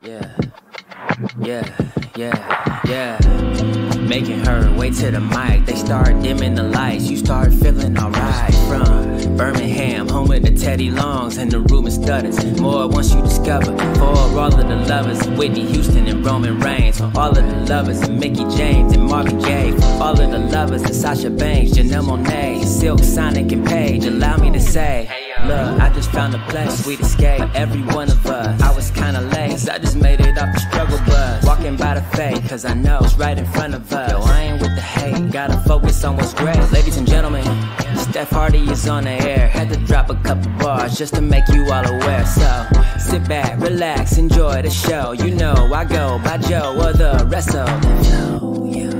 Yeah, yeah. Making her way to the mic. They start dimming the lights. You start feeling alright. From Birmingham, home of the Teddy Longs and the Ruben Studders. More once you discover. For all of the lovers, Whitney Houston and Roman Reigns. For all of the lovers, and Mickey James and Marvin Gaye. For all of the lovers, and Sasha Banks, Janelle Monáe, Silk, Sonic, and Paige. Allow me to say, look, I just found a place, sweet escape for every one of us. I was kinda late, so I just made it off the struggle bus. Walking by the fate, cause I know it's right in front of us. Yo, I ain't with the hate, gotta focus on what's great. Ladies and gentlemen, Steph Hardy is on the air. Had to drop a couple bars just to make you all aware. So, sit back, relax, enjoy the show. You know I go by Joe or the rest of the flow, yeah.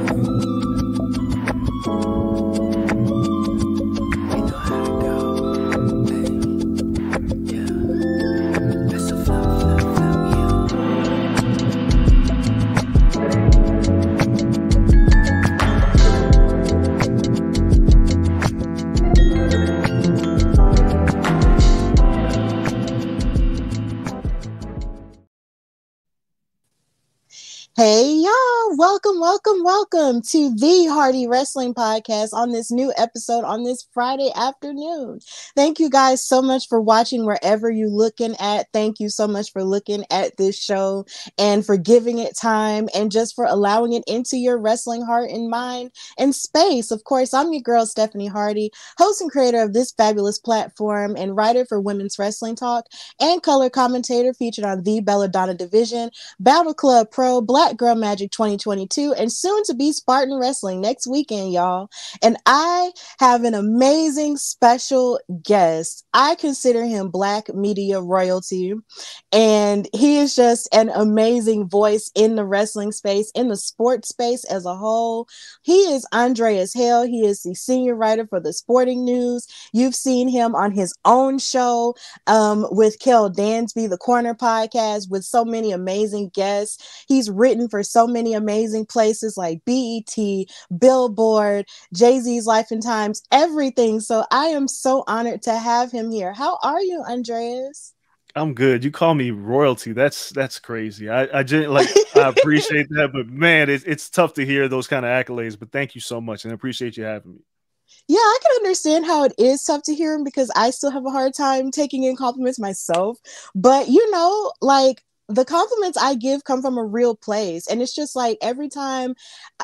Hey y'all, welcome to the Hardy Wrestling Podcast on this new episode on this Friday afternoon. Thank you guys so much for watching wherever you're looking at. Thank you so much for looking at this show and for giving it time and just for allowing it into your wrestling heart and mind and space. Of course, I'm your girl, Stephanie Hardy, host and creator of this fabulous platform and writer for Women's Wrestling Talk and color commentator featured on the Belladonna Division, Battle Club Pro, Black Girl Magic 2022, and soon to be Spartan Wrestling next weekend, y'all. And I have an amazing special guest. I consider him Black media royalty, and he is just an amazing voice in the wrestling space, in the sports space as a whole. He is Andreas Hale. He is the senior writer for the Sporting News. You've seen him on his own show with Kel Dansby, the Corner Podcast, with so many amazing guests. He's written for so many amazing places like BET, Billboard, Jay-Z's Life and Times, everything. So I am so honored to have him here. How are you, Andreas? I'm good. You call me royalty. That's crazy. I appreciate that, but man, it's tough to hear those kind of accolades. But thank you so much, and I appreciate you having me. Yeah, I can understand how it is tough to hear him because I still have a hard time taking in compliments myself. But the compliments I give come from a real place. And it's just like every time,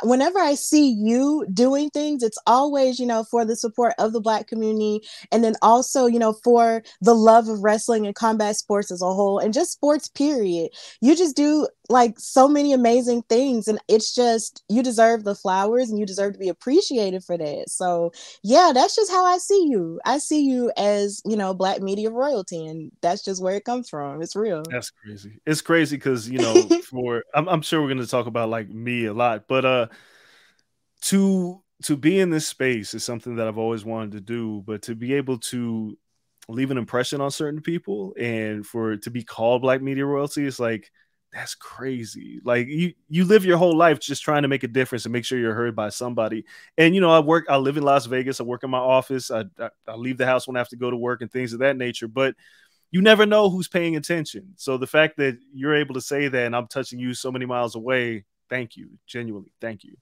whenever I see you doing things, it's always, for the support of the Black community. And then also, for the love of wrestling and combat sports as a whole and just sports, period. You just do like so many amazing things. And it's just, you deserve the flowers and you deserve to be appreciated for that. So yeah, that's just how I see you. I see you as, Black media royalty. And that's just where it comes from. It's real. That's crazy. It's crazy because, I'm sure we're going to talk about like me a lot, but to be in this space is something that I've always wanted to do, but to be able to leave an impression on certain people and for it to be called Black media royalty is like, that's crazy. Like you live your whole life just trying to make a difference and make sure you're heard by somebody. And, I live in Las Vegas. I work in my office. I leave the house when I have to go to work and things of that nature, but you never know who's paying attention. So the fact that you're able to say that and I'm touching you so many miles away, thank you. Genuinely. Thank you.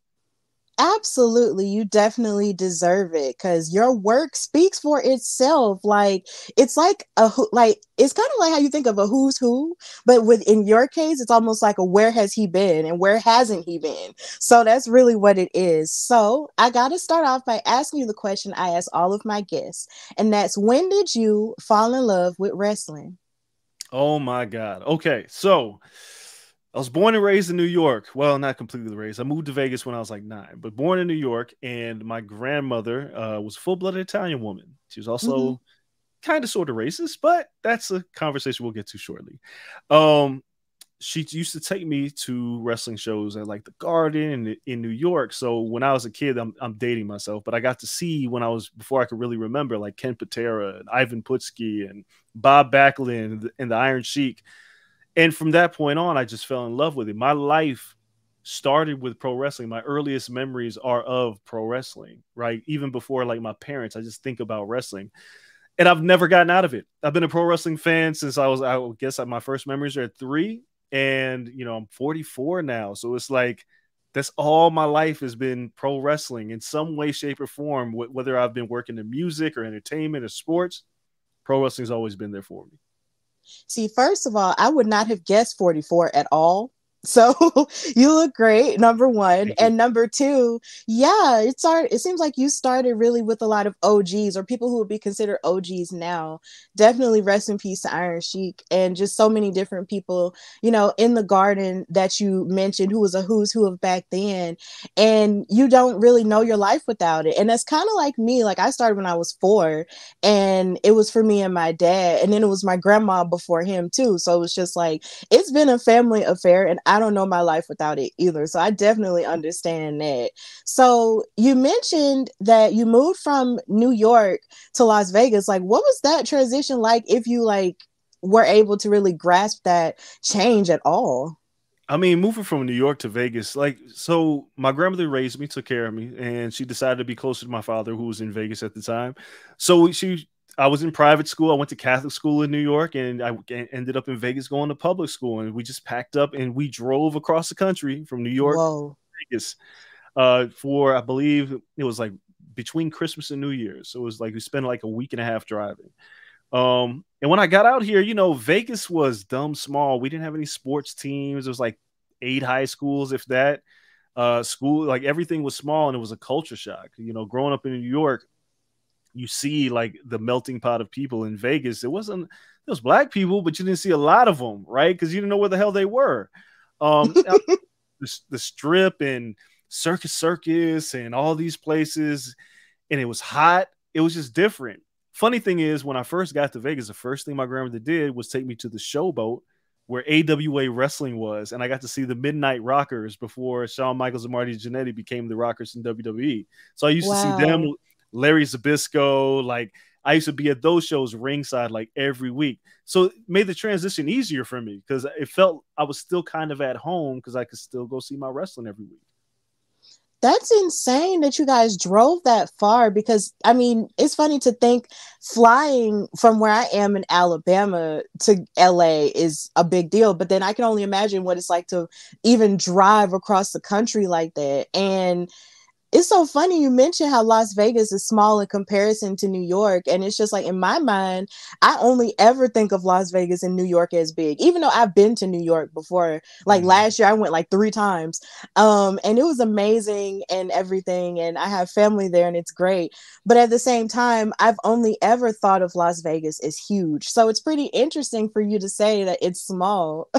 Absolutely. You definitely deserve it because your work speaks for itself. It's kind of like how you think of a who's who, but in your case, it's almost like a where has he been and where hasn't he been? So that's really what it is. So I got to start off by asking you the question I ask all of my guests, and that's when did you fall in love with wrestling? Oh my God. Okay. So I was born and raised in New York. Well, not completely raised. I moved to Vegas when I was like 9, but born in New York. And my grandmother was a full-blooded Italian woman. She was also kind of sort of racist, but that's a conversation we'll get to shortly. She used to take me to wrestling shows at like the Garden in New York. So when I was a kid, I'm dating myself, but I got to see before I could really remember, like Ken Patera and Ivan Putski and Bob Backlund and the Iron Sheik. And from that point on, I just fell in love with it. My life started with pro wrestling. My earliest memories are of pro wrestling, right? Even before like my parents, I just think about wrestling. And I've never gotten out of it. I've been a pro wrestling fan since I guess my first memories are at 3. And, you know, I'm 44 now. So it's like, that's all my life has been pro wrestling in some way, shape, or form. Whether I've been working in music or entertainment or sports, pro wrestling's always been there for me. See, first of all, I would not have guessed 44 at all. So you look great, number one. Thank you. And number two, yeah, it seems like you started really with a lot of OGs or people who would be considered OGs now. Definitely rest in peace to Iron Sheik and just so many different people, you know, in the garden that you mentioned who was a who's who of back then. And you don't really know your life without it. And that's kind of like me. Like I started when I was 4 and it was for me and my dad. And then it was my grandma before him too. So it was just like, it's been a family affair and I don't know my life without it either. So I definitely understand that. So you mentioned that you moved from New York to Las Vegas. Like, what was that transition like if you like were able to really grasp that change at all? I mean, moving from New York to Vegas, like, so my grandmother raised me, took care of me, and she decided to be closer to my father, who was in Vegas at the time. So I was in private school. I went to Catholic school in New York, and I ended up in Vegas going to public school. And we just packed up and we drove across the country from New York Whoa. to Vegas for, I believe it was like between Christmas and New Year's. So it was like we spent like a week and a half driving. And when I got out here, you know, Vegas was dumb small. We didn't have any sports teams. It was like 8 high schools, if that. School, like everything was small, and it was a culture shock. You know, growing up in New York, you see like the melting pot of people. In Vegas. It was black people, but you didn't see a lot of them, right? Because you didn't know where the hell they were. The Strip and Circus and all these places, and it was hot. It was just different. Funny thing is, when I first got to Vegas, the first thing my grandmother did was take me to the Showboat where AWA Wrestling was, and I got to see the Midnight Rockers before Shawn Michaels and Marty Jannetty became the Rockers in WWE. So I used to see them, Larry Zbyszko, like I used to be at those shows ringside like every week. So it made the transition easier for me because it felt I was still kind of at home because I could still go see my wrestling every week. That's insane that you guys drove that far because, I mean, it's funny to think flying from where I am in Alabama to LA is a big deal, but then I can only imagine what it's like to even drive across the country like that. And it's so funny you mentioned how Las Vegas is small in comparison to New York. And it's just like, in my mind, I only ever think of Las Vegas and New York as big, even though I've been to New York before. Like last year, I went like 3 times. And it was amazing and everything. And I have family there and it's great. But at the same time, I've only ever thought of Las Vegas as huge. So it's pretty interesting for you to say that it's small.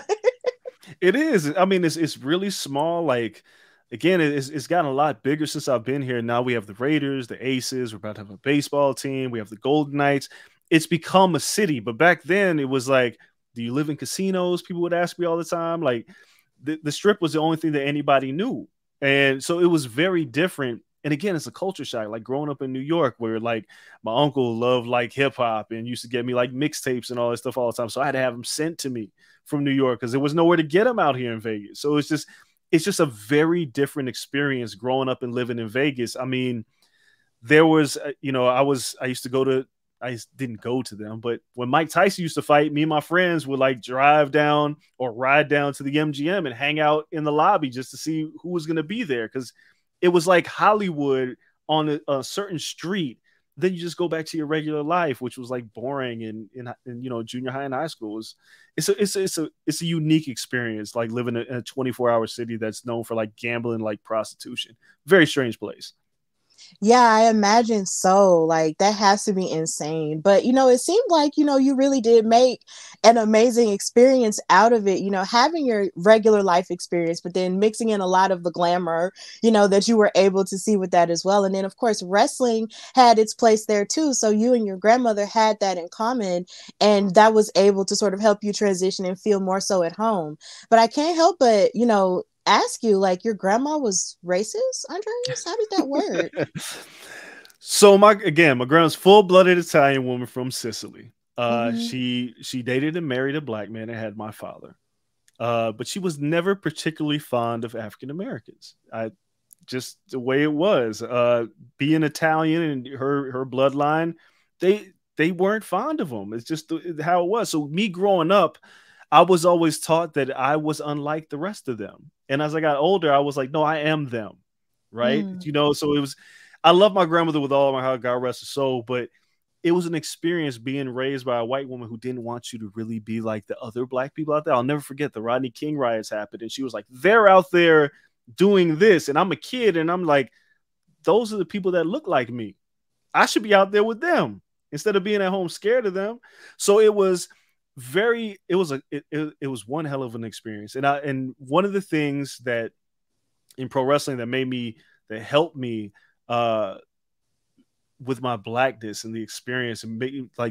It is. I mean, it's really small. Like, again, it's gotten a lot bigger since I've been here. Now we have the Raiders, the Aces. We're about to have a baseball team. We have the Golden Knights. It's become a city. But back then, it was like, do you live in casinos? People would ask me all the time. Like, the Strip was the only thing that anybody knew. And so it was very different. And again, it's a culture shock. Like growing up in New York, where like my uncle loved like hip hop and used to get me like mixtapes and all that stuff all the time. So I had to have them sent to me from New York because there was nowhere to get them out here in Vegas. So it's just a very different experience growing up and living in Vegas. I mean, there was, you know, I didn't go to them, but when Mike Tyson used to fight, me and my friends would like drive down or ride down to the MGM and hang out in the lobby just to see who was going to be there. Cause it was like Hollywood on a certain street. Then you just go back to your regular life, which was like boring in you know, junior high and high school. It's a unique experience, like living in a 24-hour city that's known for like gambling, like prostitution. Very strange place. Yeah, I imagine so. Like that has to be insane. But you know, it seemed like, you know, you really did make an amazing experience out of it, you know, having your regular life experience, but then mixing in a lot of the glamour, you know, that you were able to see with that as well. And then of course, wrestling had its place there too. So you and your grandmother had that in common, and that was able to sort of help you transition and feel more so at home. But I can't help but, you know, ask you, like, your grandma was racist, Andreas? How did that work? So my grandma's full-blooded Italian woman from Sicily. She dated and married a black man and had my father. But she was never particularly fond of African Americans. Just the way it was. Being Italian and her bloodline, they weren't fond of them. It's just how it was. So me growing up, I was always taught that I was unlike the rest of them. And as I got older, I was like, no, I am them. Right. You know, so it was, I love my grandmother with all my heart, God rest her soul, but it was an experience being raised by a white woman who didn't want you to really be like the other black people out there. I'll never forget the Rodney King riots happened. And she was like, they're out there doing this. And I'm a kid. And I'm like, those are the people that look like me. I should be out there with them instead of being at home scared of them. So it was it was one hell of an experience. And one of the things that in pro wrestling that helped me with my blackness and the experience and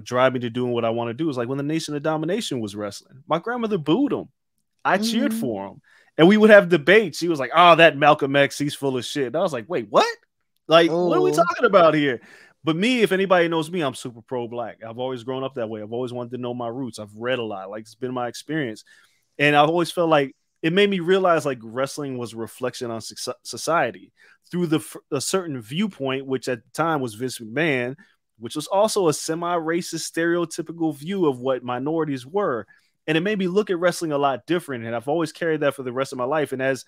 drive me to doing what I want to do is like when the Nation of Domination was wrestling. My grandmother booed him. I cheered for him. And we would have debates. She was like, oh, that Malcolm X, he's full of shit. And I was like, wait, what? Like, what are we talking about here? But me, if anybody knows me, I'm super pro-black. I've always grown up that way. I've always wanted to know my roots. I've read a lot. Like, it's been my experience. And I've always felt like it made me realize like wrestling was a reflection on society through a certain viewpoint, which at the time was Vince McMahon, which was also a semi-racist stereotypical view of what minorities were. And it made me look at wrestling a lot different. And I've always carried that for the rest of my life. And as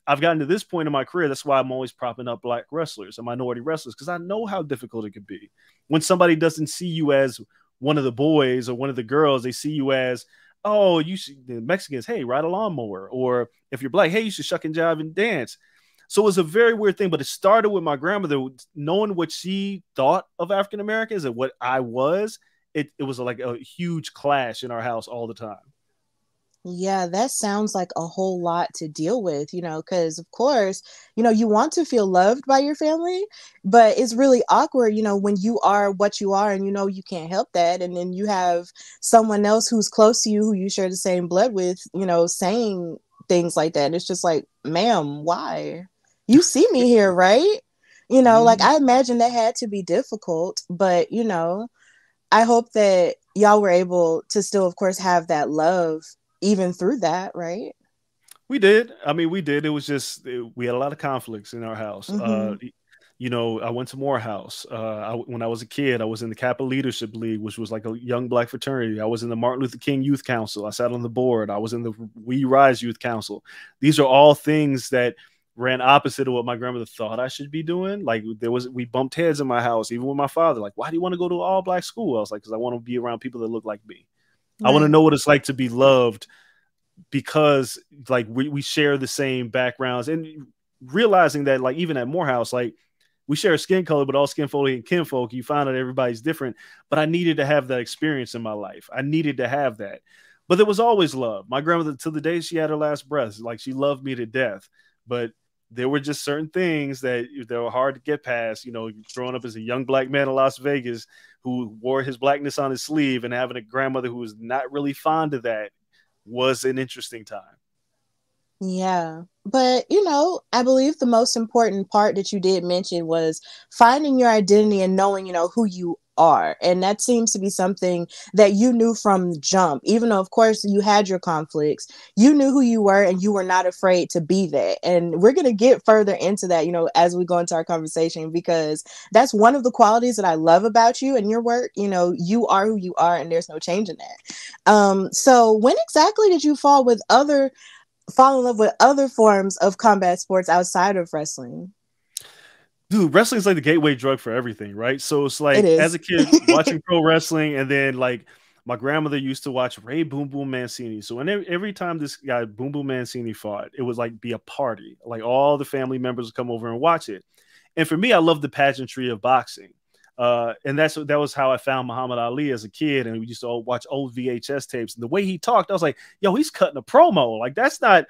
I've gotten to this point in my career, that's why I'm always propping up black wrestlers and minority wrestlers, because I know how difficult it could be. When somebody doesn't see you as one of the boys or one of the girls, they see you as, oh, you should, the Mexicans, hey, ride a lawnmower. Or if you're black, hey, you should shuck and jive and dance. So it was a very weird thing, but it started with my grandmother knowing what she thought of African Americans and what I was. It was like a huge clash in our house all the time. Yeah, that sounds like a whole lot to deal with, because of course, you want to feel loved by your family, but it's really awkward, when you are what you are and you can't help that. And then you have someone else who's close to you, who you share the same blood with, saying things like that. It's just like, ma'am, why? You see me here, right? Like I imagine that had to be difficult, but I hope that y'all were able to still, of course, have that love even through that, right? We did. I mean, we did. It was just, we had a lot of conflicts in our house. I went to Morehouse. When I was a kid, I was in the Kappa Leadership League, which was like a young black fraternity. I was in the Martin Luther King Youth Council. I sat on the board. I was in the We Rise Youth Council. These are all things that ran opposite of what my grandmother thought I should be doing. Like we bumped heads in my house, even with my father. Like, why do you want to go to an all black school? I was like, because I want to be around people that look like me. Right. I want to know what it's like to be loved because like we share the same backgrounds, and realizing that like even at Morehouse, like we share a skin color, but all skin folk and kinfolk, you find out everybody's different. But I needed to have that experience in my life. I needed to have that. But there was always love. My grandmother, till the day she had her last breath, like she loved me to death. But there were just certain things that were hard to get past, growing up as a young black man in Las Vegas who wore his blackness on his sleeve, and having a grandmother who was not really fond of that was an interesting time. Yeah. But, I believe the most important part that you did mention was finding your identity and knowing, who you are. And that seems to be something that you knew from jump, even though, of course, you had your conflicts. You knew who you were and you were not afraid to be that. And we're going to get further into that, as we go into our conversation, because that's one of the qualities that I love about you and your work. You are who you are and there's no change in that. So when exactly did you fall in love with other forms of combat sports outside of wrestling? Dude, wrestling is like the gateway drug for everything, right? So it's like as a kid watching pro wrestling, and then like my grandmother used to watch Ray Boom Boom Mancini. So every time this guy Boom Boom Mancini fought, it was like be a party. Like all the family members would come over and watch it. And for me, I love the pageantry of boxing. And that was how I found Muhammad Ali as a kid. And we used to all watch old VHS tapes. And the way he talked, I was like, yo, he's cutting a promo. Like that's not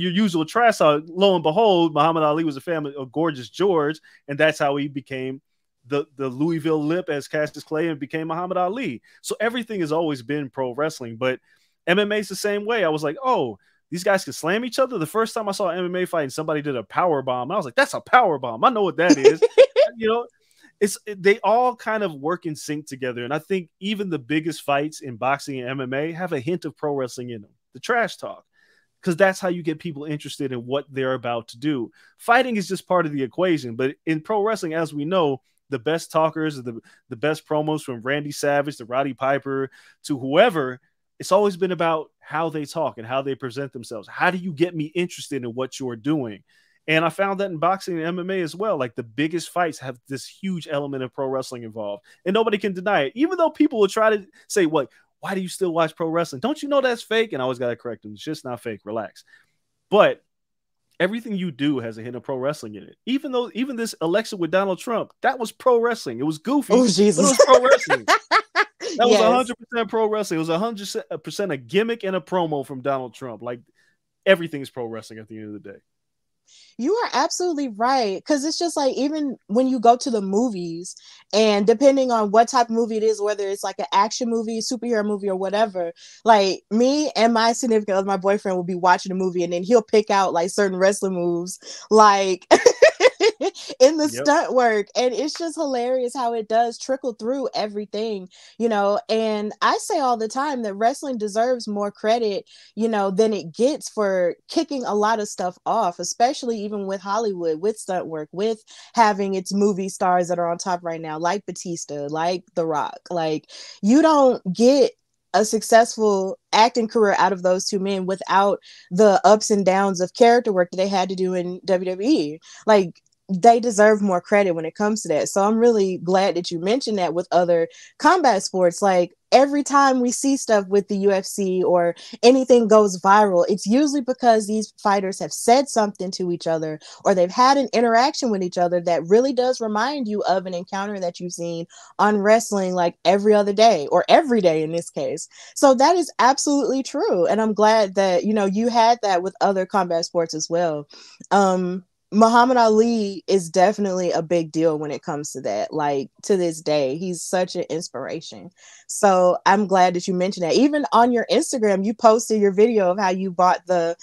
your usual trash talk. Lo and behold, Muhammad Ali was a family of Gorgeous George, and that's how he became the Louisville Lip as Cassius Clay and became Muhammad Ali. So everything has always been pro wrestling, but MMA is the same way. I was like, oh, these guys can slam each other. The first time I saw an MMA fight and somebody did a power bomb, I was like, that's a power bomb. I know what that is. They all kind of work in sync together. And I think even the biggest fights in boxing and MMA have a hint of pro wrestling in them. The trash talk. Because that's how you get people interested in what they're about to do. Fighting is just part of the equation. But in pro wrestling, as we know, the best talkers, the best promos, from Randy Savage to Roddy Piper to whoever, it's always been about how they talk and how they present themselves. How do you get me interested in what you're doing? And I found that in boxing and MMA as well. Like the biggest fights have this huge element of pro wrestling involved, and nobody can deny it. Even though people will try to say, "What? Why do you still watch pro wrestling? Don't you know that's fake?" And I always got to correct them. It's just not fake. Relax. But everything you do has a hint of pro wrestling in it. Even this election with Donald Trump, that was pro wrestling. It was goofy, oh Jesus, but it was pro wrestling. That was Yes. 100% pro wrestling. It was 100% a gimmick and a promo from Donald Trump. Like everything's pro wrestling at the end of the day. You are absolutely right. Because it's just like, even when you go to the movies, and depending on what type of movie it is, whether it's like an action movie, superhero movie, or whatever, like me and my significant other, my boyfriend, will be watching a movie, and then he'll pick out like certain wrestling moves, like in the Yep. stunt work. And it's just hilarious how it does trickle through everything, you know. And I say all the time that wrestling deserves more credit, you know, than it gets for kicking a lot of stuff off, especially even with Hollywood, with stunt work, with having its movie stars that are on top right now, like Batista, like The Rock. Like, you don't get a successful acting career out of those two men without the ups and downs of character work that they had to do in WWE. Like, they deserve more credit when it comes to that. So I'm really glad that you mentioned that with other combat sports. Like, every time we see stuff with the UFC or anything goes viral, it's usually because these fighters have said something to each other, or they've had an interaction with each other that really does remind you of an encounter that you've seen on wrestling, like every other day, or every day in this case. So that is absolutely true. And I'm glad that, you know, you had that with other combat sports as well. Muhammad Ali is definitely a big deal when it comes to that. Like, to this day, he's such an inspiration. So I'm glad that you mentioned that. Even on your Instagram, you posted your video of how you bought the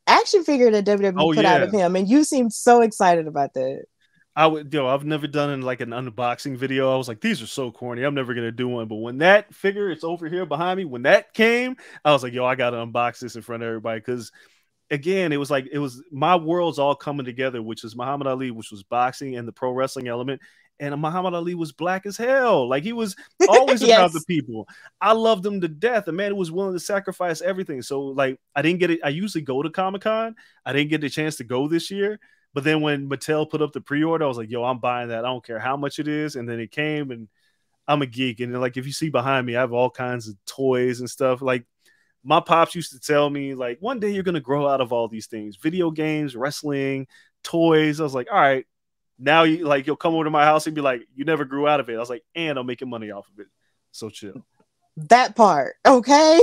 action figure that WWE put out of him, and you seemed so excited about that. I've never done like an unboxing video. I was like, these are so corny. I'm never gonna do one. But when that figure, it's over here behind me, when that came, I was like, yo, I gotta unbox this in front of everybody, because again, it was my worlds all coming together, which is Muhammad Ali, which was boxing and the pro wrestling element. And Muhammad Ali was black as hell. Like, he was always Yes. about the people. I loved him to death. A man who was willing to sacrifice everything. So, like, I didn't get it. I usually go to Comic-Con. I didn't get the chance to go this year. But then when Mattel put up the pre-order, I was like, yo, I'm buying that. I don't care how much it is. And then it came, and I'm a geek. And like, if you see behind me, I have all kinds of toys and stuff. Like, my pops used to tell me, like, one day you're going to grow out of all these things: video games, wrestling, toys. I was like, all right, now you'll come over to my house and be like, you never grew out of it. I was like, and I'm making money off of it. So chill. That part. Okay.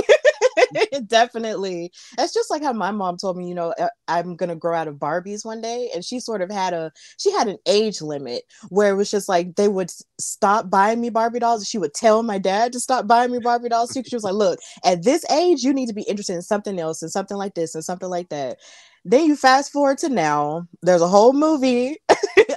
Definitely. That's just like how my mom told me, you know, I'm going to grow out of Barbies one day. And she sort of had an age limit where it was just like, they would stop buying me Barbie dolls. And she would tell my dad to stop buying me Barbie dolls. She was like, look, at this age, you need to be interested in something else, and something like this and something like that. Then you fast forward to now, there's a whole movie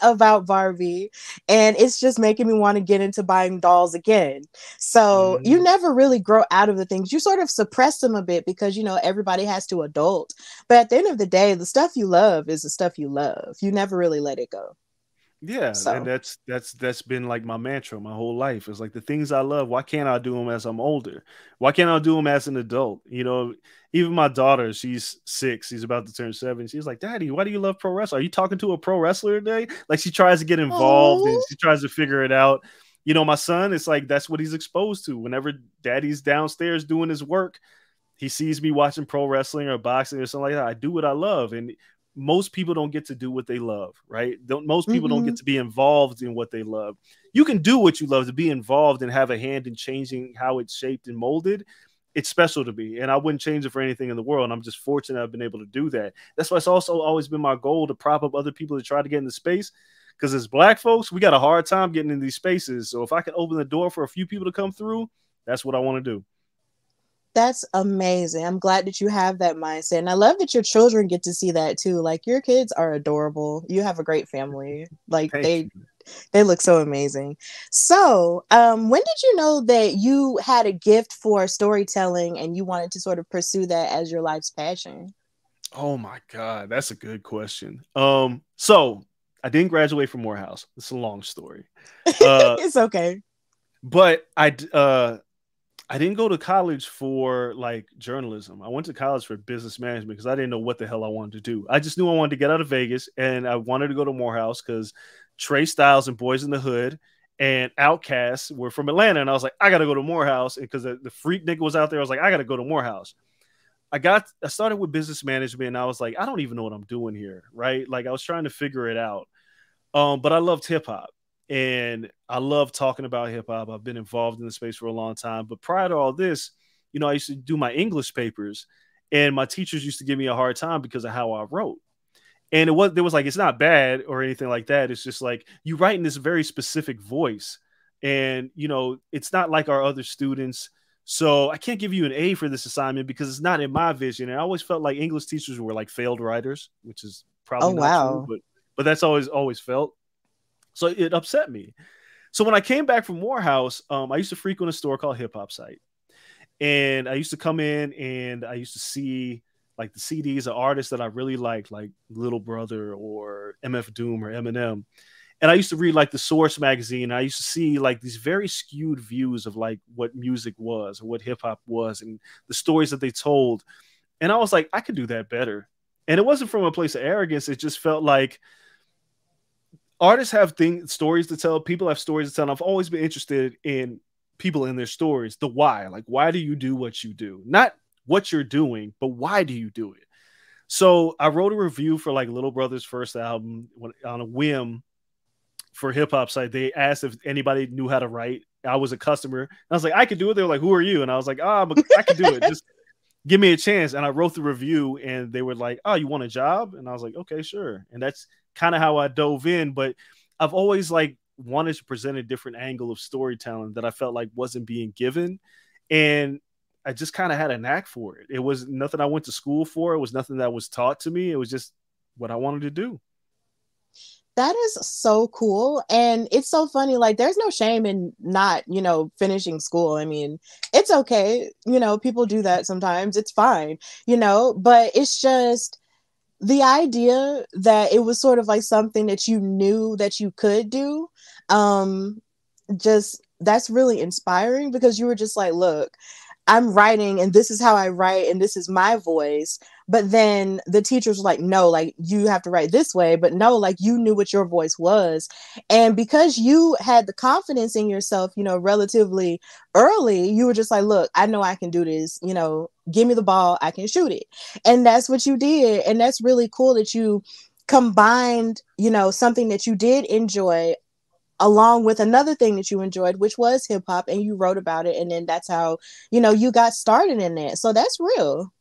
about Barbie, and it's just making me want to get into buying dolls again. So you never really grow out of the things. You sort of suppress them a bit because, you know, everybody has to adult. But at the end of the day, the stuff you love is the stuff you love. You never really let it go. Yeah, So. and that's been like my mantra my whole life. It's like, the things I love, why can't I do them as I'm older? Why can't I do them as an adult? You know, even my daughter, she's 6, she's about to turn 7. She's like, Daddy, why do you love pro wrestling? Are you talking to a pro wrestler today? Like, she tries to get involved and she tries to figure it out. You know, my son, it's like, that's what he's exposed to. Whenever Daddy's downstairs doing his work, he sees me watching pro wrestling or boxing or something like that. I do what I love. And most people don't get to do what they love, right? Most people don't get to be involved in what they love. You can do what you love. To be involved and have a hand in changing how it's shaped and molded, it's special to me, and I wouldn't change it for anything in the world. And I'm just fortunate I've been able to do that. That's why it's also always been my goal to prop up other people to try to get into space, because as Black folks, we got a hard time getting in these spaces. So if I can open the door for a few people to come through, that's what I want to do. That's amazing. I'm glad that you have that mindset. And I love that your children get to see that too. Like, your kids are adorable. You have a great family. Like, they look so amazing. So, when did you know that you had a gift for storytelling and you wanted to sort of pursue that as your life's passion? Oh my God, that's a good question. So I didn't graduate from Morehouse. It's a long story. It's okay. But I didn't go to college for like journalism. I went to college for business management because I didn't know what the hell I wanted to do. I just knew I wanted to get out of Vegas and I wanted to go to Morehouse because Trey Styles and Boys in the Hood and Outkast were from Atlanta. And I was like, I got to go to Morehouse because the freak nigga was out there. I was like, I got to go to Morehouse. I started with business management and I was like, I don't even know what I'm doing here. Right. Like I was trying to figure it out. But I loved hip hop. And I love talking about hip hop. I've been involved in the space for a long time. But prior to all this, you know, I used to do my English papers and my teachers used to give me a hard time because of how I wrote. And there was like, it's not bad or anything like that. It's just like you write in this very specific voice. And, you know, it's not like our other students. So I can't give you an A for this assignment because it's not in my vision. And I always felt like English teachers were like failed writers, which is probably not true, but that's always felt. So it upset me. So when I came back from Morehouse, I used to frequent a store called Hip Hop Site. And I used to come in and I used to see like the CDs of artists that I really liked, like Little Brother or MF Doom or Eminem. And I used to read like the Source magazine. I used to see like these very skewed views of like what music was or what hip hop was and the stories that they told. And I was like, I could do that better. And it wasn't from a place of arrogance. It just felt like artists have stories to tell. People have stories to tell. And I've always been interested in people in their stories. The why, like, why do you do what you do? Not what you're doing, but why do you do it? So I wrote a review for like Little Brother's first album on a whim for Hip Hop Site. They asked if anybody knew how to write. I was a customer. And I was like, I could do it. They were like, who are you? And I was like, I can do it. Just give me a chance. And I wrote the review and they were like, oh, you want a job? And I was like, okay, sure. And that's kind of how I dove in. But I've always like wanted to present a different angle of storytelling that I felt like wasn't being given. And I just kind of had a knack for it. It was nothing I went to school for. It was nothing that was taught to me. It was just what I wanted to do. That is so cool. And it's so funny. Like, there's no shame in not, you know, finishing school. I mean, it's okay. You know, people do that sometimes. It's fine, you know, but it's just the idea that it was sort of like something that you knew that you could do. Just that's really inspiring because you were just like, look, I'm writing and this is how I write and this is my voice. But then the teachers were like, no, like you have to write this way. But no, like you knew what your voice was. And because you had the confidence in yourself, you know, relatively early, you were just like, look, I know I can do this. You know, give me the ball, I can shoot it. And that's what you did. And that's really cool that you combined, you know, something that you did enjoy along with another thing that you enjoyed, which was hip hop, and you wrote about it. And then that's how, you know, you got started in that. So that's real.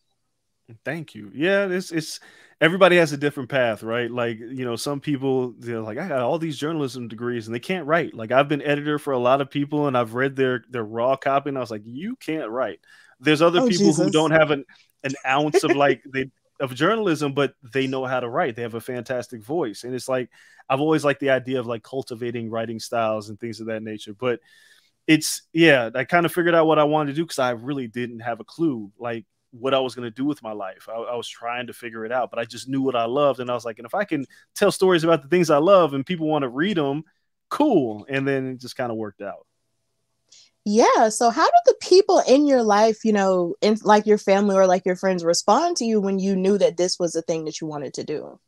Thank you. Yeah, it's everybody has a different path, right? Like, you know, some people, they're like, I got all these journalism degrees and they can't write. Like, I've been editor for a lot of people and I've read their raw copy and I was like, you can't write. There's other people who don't have an ounce of like of journalism, but they know how to write. They have a fantastic voice. And it's like, I've always liked the idea of like cultivating writing styles and things of that nature. But I kind of figured out what I wanted to do because I really didn't have a clue like what I was going to do with my life. I was trying to figure it out, but I just knew what I loved. And I was like, and if I can tell stories about the things I love and people want to read them, cool. And then it just kind of worked out. Yeah. So how did the people in your life, you know, in like your family or like your friends respond to you when you knew that this was a thing that you wanted to do?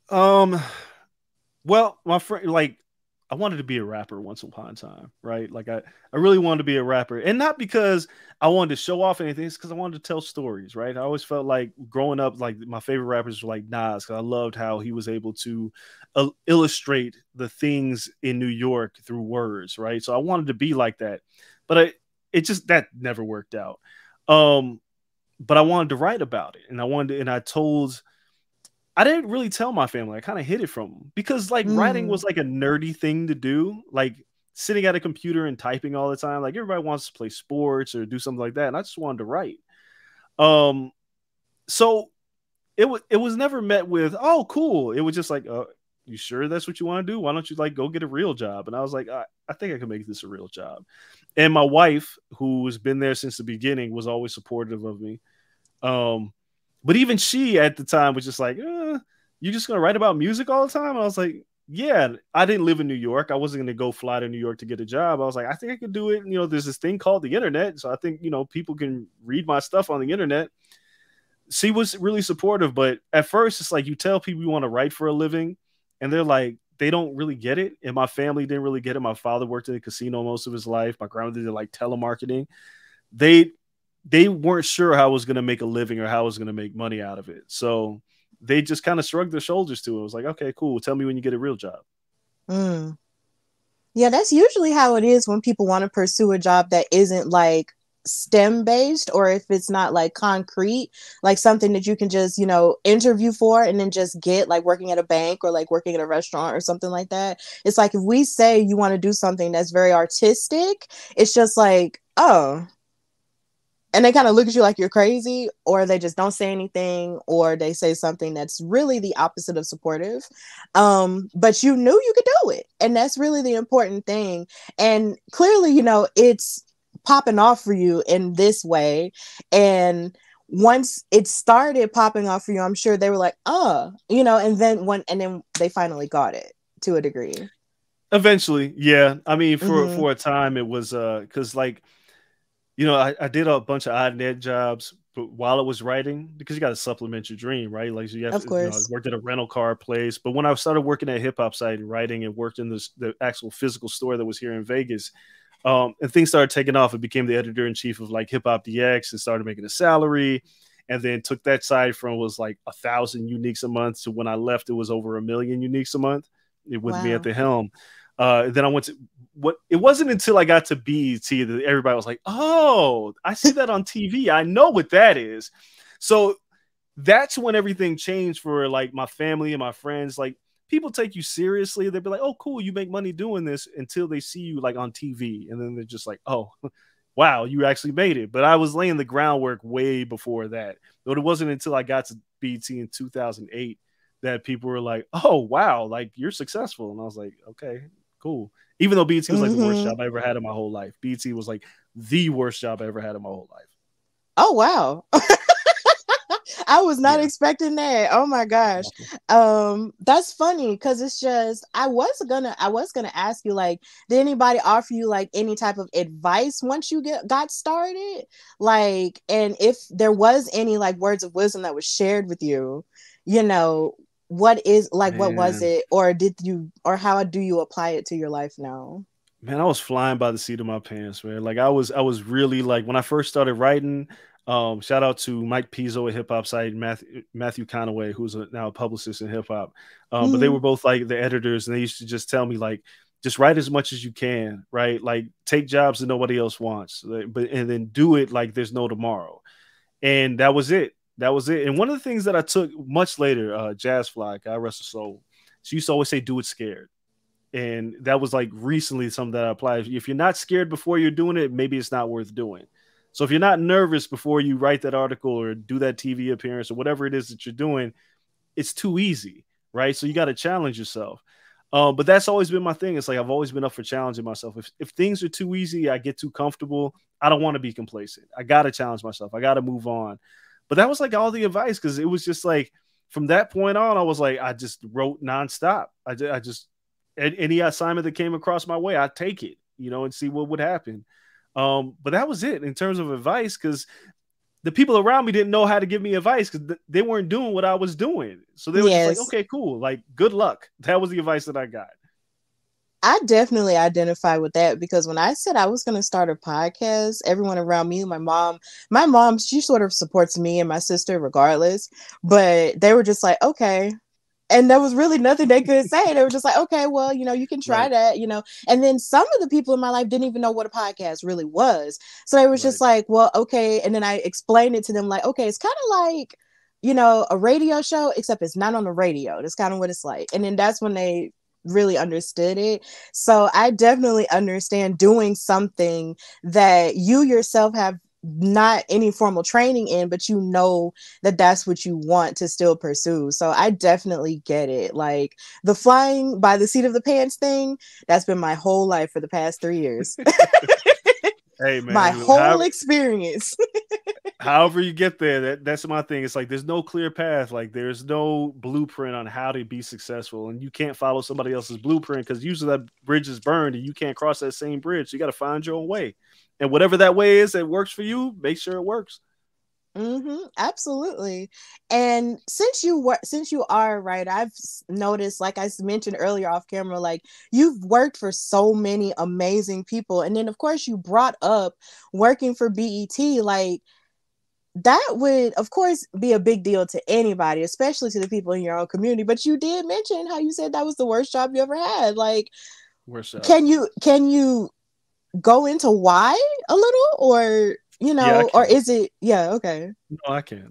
Well, my friend, like, I wanted to be a rapper once upon a time, right? Like, I really wanted to be a rapper, and not because I wanted to show off anything. It's because I wanted to tell stories, right? I always felt like growing up, like my favorite rappers were like Nas, because I loved how he was able to illustrate the things in New York through words, right? So I wanted to be like that, but that never worked out. But I wanted to write about it, and I didn't really tell my family. I kind of hid it from them because like writing was like a nerdy thing to do. Like sitting at a computer and typing all the time. Like everybody wants to play sports or do something like that. And I just wanted to write. So it was never met with, oh, cool. It was just like, you sure that's what you want to do? Why don't you like go get a real job? And I was like, I think I can make this a real job. And my wife, who's been there since the beginning, was always supportive of me. But even she at the time was just like, you're just going to write about music all the time? And I was like, yeah, I didn't live in New York. I wasn't going to go fly to New York to get a job. I was like, I think I could do it. You know, there's this thing called the internet. So I think, you know, people can read my stuff on the internet. She was really supportive. But at first, it's like you tell people you want to write for a living, and they're like, they don't really get it. And my family didn't really get it. My father worked in a casino most of his life. My grandmother did like telemarketing. They weren't sure how I was going to make a living or how I was going to make money out of it. So they just kind of shrugged their shoulders to it. It was like, okay, cool. Tell me when you get a real job. Mm. Yeah, that's usually how it is when people want to pursue a job that isn't like STEM based, or if it's not like concrete, like something that you can just, you know, interview for and then just get, like working at a bank or like working at a restaurant or something like that. It's like if we say you want to do something that's very artistic, it's just like, oh. And they kind of look at you like you're crazy, or they just don't say anything, or they say something that's really the opposite of supportive. But you knew you could do it. And that's really the important thing. And clearly, you know, it's popping off for you in this way. And once it started popping off for you, I'm sure they were like, oh, you know, and then they finally got it to a degree. Eventually, yeah. I mean, for a time it was because like, you know, I did a bunch of odd and end jobs, but while I was writing, because you got to supplement your dream, right? Like, so you have of to, course. you know, I worked at a rental car place. But when I started working at hip hop site and writing and worked in the actual physical store that was here in Vegas, and things started taking off, I became the editor in chief of like Hip Hop DX and started making a salary. And then took that side from was like 1,000 uniques a month to when I left, it was over 1 million uniques a month with me at the helm. Then I went to it wasn't until I got to BET that everybody was like, oh, I see that on TV. I know what that is. So that's when everything changed for like my family and my friends. Like people take you seriously. They'd be like, oh, cool, you make money doing this, until they see you like on TV. And then they're just like, oh, wow, you actually made it. But I was laying the groundwork way before that. But it wasn't until I got to BET in 2008 that people were like, oh, wow, like you're successful. And I was like, okay, cool. Even though BET was like the worst job I ever had in my whole life. BET was like the worst job I ever had in my whole life. Oh, wow. I was not expecting that. Oh my gosh. That's funny because it's just I was gonna ask you, like, did anybody offer you like any type of advice once you got started? Like, and if there was any like words of wisdom that was shared with you, you know, what was it, or how do you apply it to your life now? Man, I was flying by the seat of my pants, man. Like I was really like, when I first started writing, shout out to Mike Pizzo at Hip Hop Site and Matthew Conaway, who's now a publicist in hip hop. But they were both like the editors, and they used to just tell me like, just write as much as you can, right? Like take jobs that nobody else wants, and then do it like there's no tomorrow. And that was it. That was it. And one of the things that I took much later, Jazz Fly, God rest her soul, she used to always say, do it scared. And that was like recently something that I applied. If you're not scared before you're doing it, maybe it's not worth doing. So if you're not nervous before you write that article or do that TV appearance or whatever it is that you're doing, it's too easy, right? So you got to challenge yourself. But that's always been my thing. It's like I've always been up for challenging myself. If things are too easy, I get too comfortable. I don't want to be complacent. I got to challenge myself. I got to move on. But that was like all the advice, because it was just like from that point on, I was like, I just wrote nonstop. I just any assignment that came across my way, I'd take it, you know, and see what would happen. But that was it in terms of advice, because the people around me didn't know how to give me advice because they weren't doing what I was doing. So they were just like, okay, cool. Like, good luck. That was the advice that I got. I definitely identify with that, because when I said I was going to start a podcast, everyone around me, my mom, she sort of supports me and my sister regardless, but they were just like, okay. And there was really nothing they could say. They were just like, okay, well, you know, you can try that, you know. And then some of the people in my life didn't even know what a podcast really was. So they was just like, well, okay. And then I explained it to them like, okay, it's kind of like, you know, a radio show, except it's not on the radio. That's kind of what it's like. And then that's when they really understood it. So I definitely understand doing something that you yourself have not any formal training in, but you know that that's what you want to still pursue. So I definitely get it. Like the flying by the seat of the pants thing, that's been my whole life for the past 3 years. Hey man, my whole experience. however you get there, that's my thing. It's like there's no clear path. Like there's no blueprint on how to be successful, and you can't follow somebody else's blueprint because usually that bridge is burned and you can't cross that same bridge. So you got to find your own way, and whatever that way is that works for you, make sure it works. Absolutely. And since you are right, I've noticed, like I mentioned earlier off camera, like you've worked for so many amazing people, and then of course you brought up working for BET. Like that would of course be a big deal to anybody, especially to the people in your own community. But you did mention how you said that was the worst job you ever had. Like, worst job. Can you go into why a little, or or is it okay? No, I can.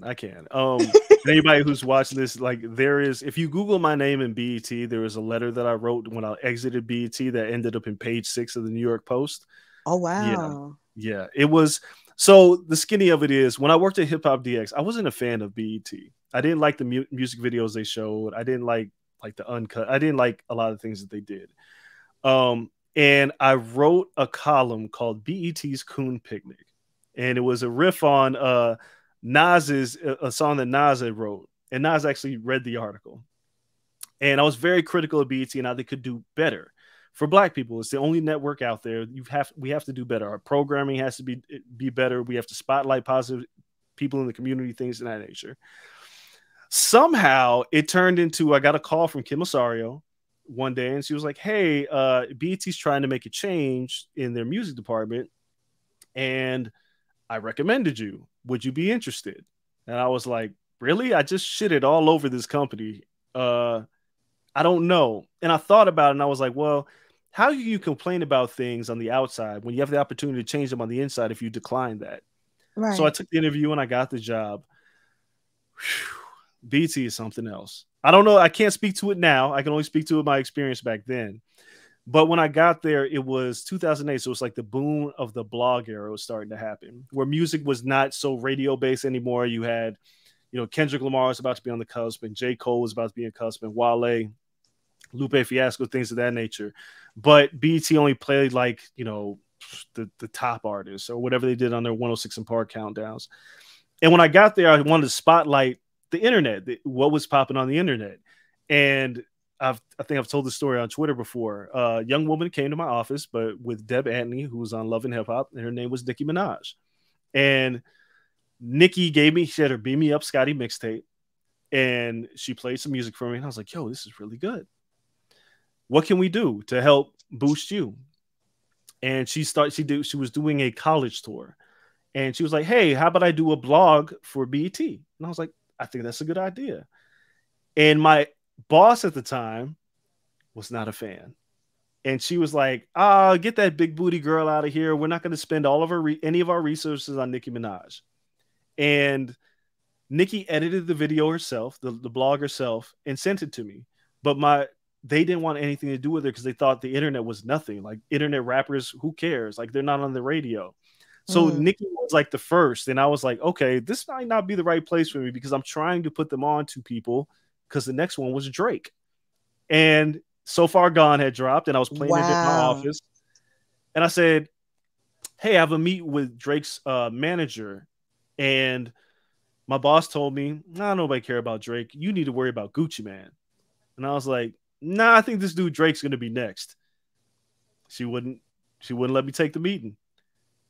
Anybody who's watching this, like there is, if you Google my name in BET, there was a letter that I wrote when I exited BET that ended up in page 6 of the New York Post. Oh wow. Yeah. It was. So the skinny of it is, when I worked at Hip Hop DX, I wasn't a fan of BET. I didn't like the music videos they showed. I didn't like the uncut. I didn't like a lot of things that they did. And I wrote a column called BET's Coon Picnic. And it was a riff on Nas's a song that Nas had wrote, and Nas actually read the article. And I was very critical of BET and how they could do better for Black people. It's the only network out there. We have to do better. Our programming has to be better. We have to spotlight positive people in the community, things of that nature. Somehow it turned into, I got a call from Kim Osorio one day, and she was like, "Hey, BET's trying to make a change in their music department, and I recommended you. Would you be interested?" And I was like, "Really? I just shitted all over this company. I don't know." And I thought about it, and I was like, well, how do you complain about things on the outside when you have the opportunity to change them on the inside if you decline that? Right. So I took the interview and I got the job. BT is something else. I don't know. I can't speak to it now. I can only speak to my experience back then. But when I got there, it was 2008. So it was like the boom of the blog era was starting to happen, where music was not so radio based anymore. You had, Kendrick Lamar was about to be on the cusp, and J. Cole was about to be on the cusp, and Wale, Lupe Fiasco, things of that nature. But BET only played like, the top artists or whatever they did on their 106 and Park countdowns. And when I got there, I wanted to spotlight the internet, what was popping on the internet. And I think I've told this story on Twitter before. A young woman came to my office, but with Deb Antony, who was on Love and Hip Hop, and her name was Nicki Minaj. And Nicki she had her Beam Me Up Scotty mixtape, and she played some music for me. And I was like, yo, this is really good. What can we do to help boost you? And she was doing a college tour, and she was like, hey, how about I do a blog for BET? And I was like, I think that's a good idea. And my boss at the time was not a fan, and she was like, get that big booty girl out of here. We're not going to spend all of any of our resources on Nicki Minaj. And Nicki edited the video herself, the blog herself, and sent it to me. But they didn't want anything to do with it because they thought the internet was nothing. Like, internet rappers, who cares? Like, they're not on the radio. So Nicki was like the first, and I was like, okay, this might not be the right place for me because I'm trying to put them on to people, because the next one was Drake. And So Far Gone had dropped, and I was playing it in my office. And I said, hey, I have a meet with Drake's manager. And my boss told me, nah, nobody care about Drake. You need to worry about Gucci Mane. And I was like, nah, I think this dude Drake's going to be next. She wouldn't let me take the meeting.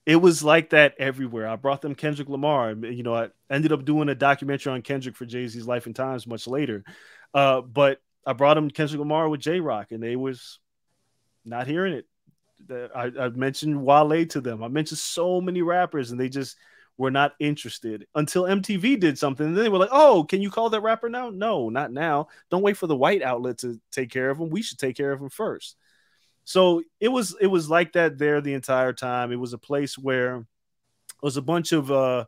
It was like that everywhere. I brought them Kendrick Lamar. I ended up doing a documentary on Kendrick for Jay-Z's Life and Times much later. But I brought him Kendrick Lamar with J-Rock, and they was not hearing it. I mentioned Wale to them. I mentioned so many rappers, and they just were not interested until MTV did something. And then they were like, oh, can you call that rapper now? No, not now. Don't wait for the white outlet to take care of him. We should take care of him first. So it was like that there the entire time. It was a place where it was a bunch of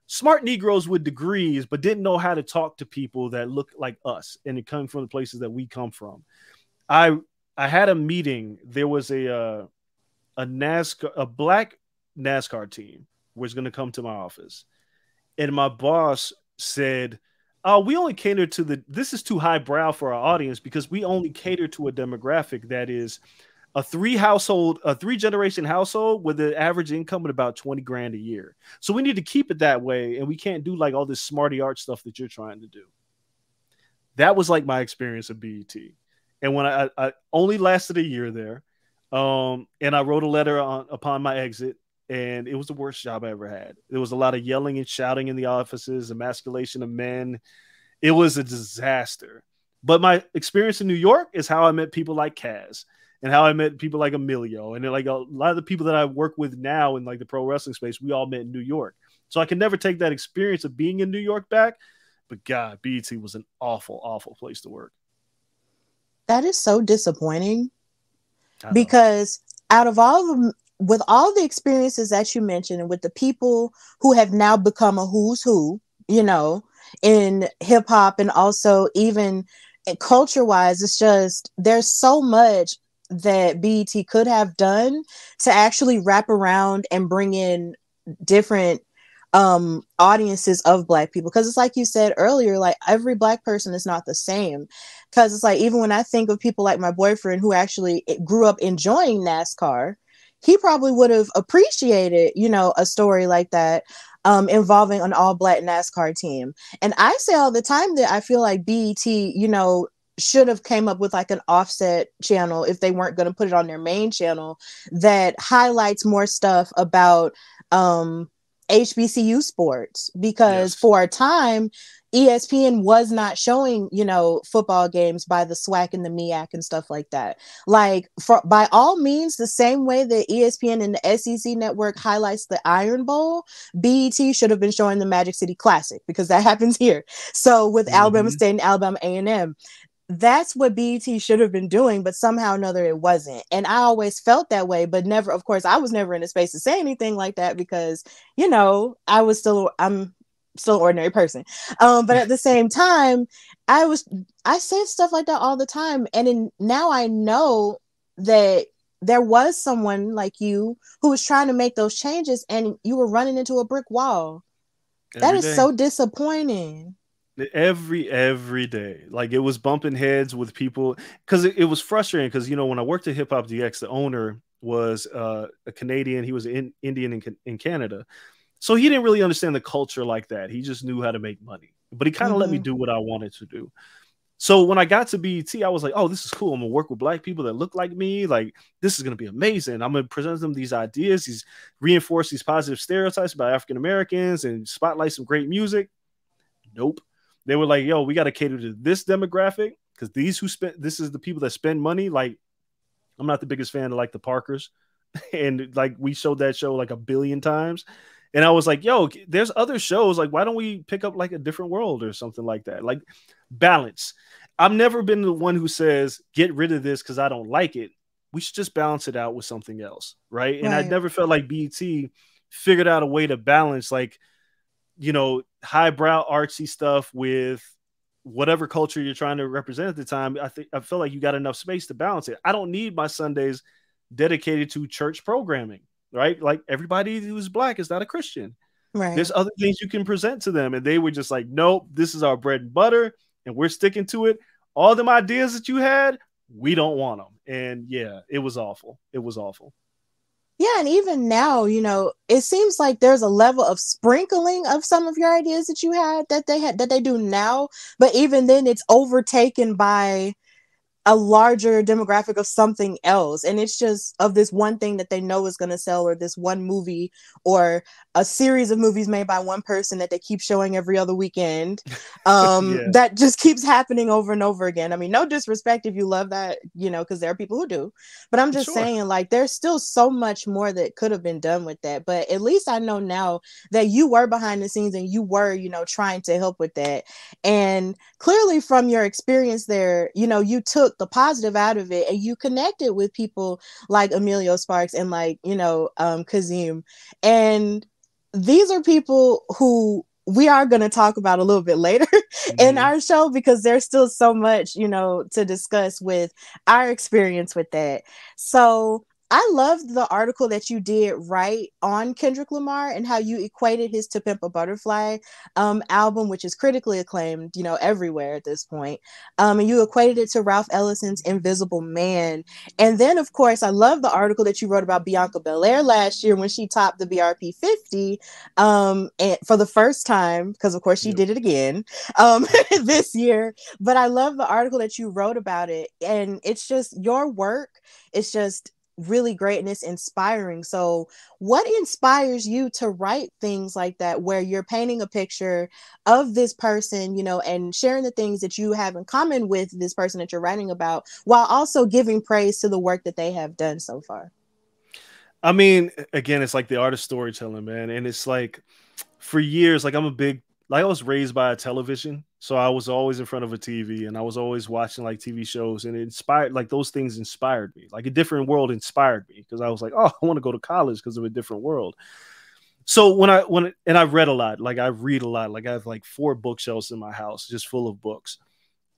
smart Negroes with degrees, but didn't know how to talk to people that look like us and it come from the places that we come from. I had a meeting. There was a black NASCAR team was going to come to my office, and my boss said, "Oh, we only cater to this is too highbrow for our audience because we only cater to a demographic that is a three generation household with an average income of about 20 grand a year. So we need to keep it that way. And we can't do like all this smarty art stuff that you're trying to do. That was like my experience at BET. And when I only lasted a year there, and I wrote a letter upon my exit, and it was the worst job I ever had. There was a lot of yelling and shouting in the offices, emasculation of men. It was a disaster. But my experience in New York is how I met people like Kaz and how I met people like Emilio. And like a lot of the people that I work with now in like the pro wrestling space, we all met in New York. So I can never take that experience of being in New York back. But God, BET was an awful, awful place to work. That is so disappointing because out of with all the experiences that you mentioned and with the people who have now become a who's who, you know, in hip hop and also even culture wise, it's just there's so much that BET could have done to actually wrap around and bring in different audiences of Black people, because it's like you said earlier, like every Black person is not the same. Because it's like, even when I think of people like my boyfriend who actually grew up enjoying NASCAR, he probably would have appreciated, you know, a story like that involving an all Black NASCAR team. And I say all the time that I feel like BET, you know, should have came up with like an offset channel if they weren't going to put it on their main channel that highlights more stuff about HBCU sports, because for a time ESPN was not showing, you know, football games by the SWAC and the MEAC and stuff like that. Like, by all means, the same way that ESPN and the SEC network highlights the Iron Bowl, BET should have been showing the Magic City Classic, because that happens here. So with Alabama State and Alabama A&M, that's what BET should have been doing, but somehow or another it wasn't. And I always felt that way, but never, of course, I was never in a space to say anything like that because, you know, I'm still an ordinary person. But at the same time, I said stuff like that all the time. And now I know that there was someone like you who was trying to make those changes and you were running into a brick wall. That is so disappointing. Every day, like it was bumping heads with people, because it was frustrating. Because, you know, when I worked at Hip Hop DX, the owner was a Canadian. He was Indian in Canada, so he didn't really understand the culture like that. He just knew how to make money, but he kind of let me do what I wanted to do. So when I got to BET, I was like, oh, this is cool. I'm gonna work with Black people that look like me. Like, this is gonna be amazing. I'm gonna present them these ideas, reinforce these positive stereotypes about African Americans, and spotlight some great music. Nope. They were like, yo, we got to cater to this demographic, because this is the people that spend money. Like, I'm not the biggest fan of like the Parkers. And like, we showed that show like 1 billion times. And I was like, yo, there's other shows. Like, why don't we pick up like A Different World or something like that? Like, balance. I've never been the one who says, get rid of this because I don't like it. We should just balance it out with something else. Right. And I never felt like BET figured out a way to balance, like, you know, highbrow artsy stuff with whatever culture you're trying to represent at the time. I feel like you got enough space to balance it. I don't need my Sundays dedicated to church programming, right? Like, everybody who's Black is not a Christian. Right. There's other things you can present to them. And they were just like, nope, this is our bread and butter and we're sticking to it. All them ideas that you had, we don't want them. And yeah, it was awful. It was awful. Yeah, and even now, you know, it seems like there's a level of sprinkling of some of your ideas that you had that they do now, but even then it's overtaken by a larger demographic of something else, and it's just of this one thing that they know is going to sell, or this one movie, or a series of movies made by one person that they keep showing every other weekend. That just keeps happening over and over again. I mean, no disrespect if you love that, you know, because there are people who do, but I'm just saying, like, there's still so much more that could have been done with that. But at least I know now that you were behind the scenes and you were, you know, trying to help with that. And clearly from your experience there, you know, you took the positive out of it and you connected with people like Emilio Sparks and like, you know, Kazim. And these are people who we are going to talk about a little bit later in our show, because there's still so much, you know, to discuss with our experience with that. So I loved the article that you did right on Kendrick Lamar and how you equated his To Pimp a Butterfly album, which is critically acclaimed, you know, everywhere at this point. And you equated it to Ralph Ellison's Invisible Man. And then, of course, I love the article that you wrote about Bianca Belair last year when she topped the BRP 50 and for the first time, because of course she did it again this year. But I love the article that you wrote about it. And it's just your work. It's just really great and it's inspiring. So what inspires you to write things like that, where you're painting a picture of this person, you know, and sharing the things that you have in common with this person that you're writing about, while also giving praise to the work that they have done so far? I mean, again, it's like the art of storytelling, man. And it's like, for years, like I was raised by a television. So I was always in front of a TV and I was always watching like TV shows, and it inspired, like those things inspired me. Like a different world inspired me because I was like, oh, I want to go to college because of a different world. So and I read a lot, like I read a lot, like I have like 4 bookshelves in my house just full of books.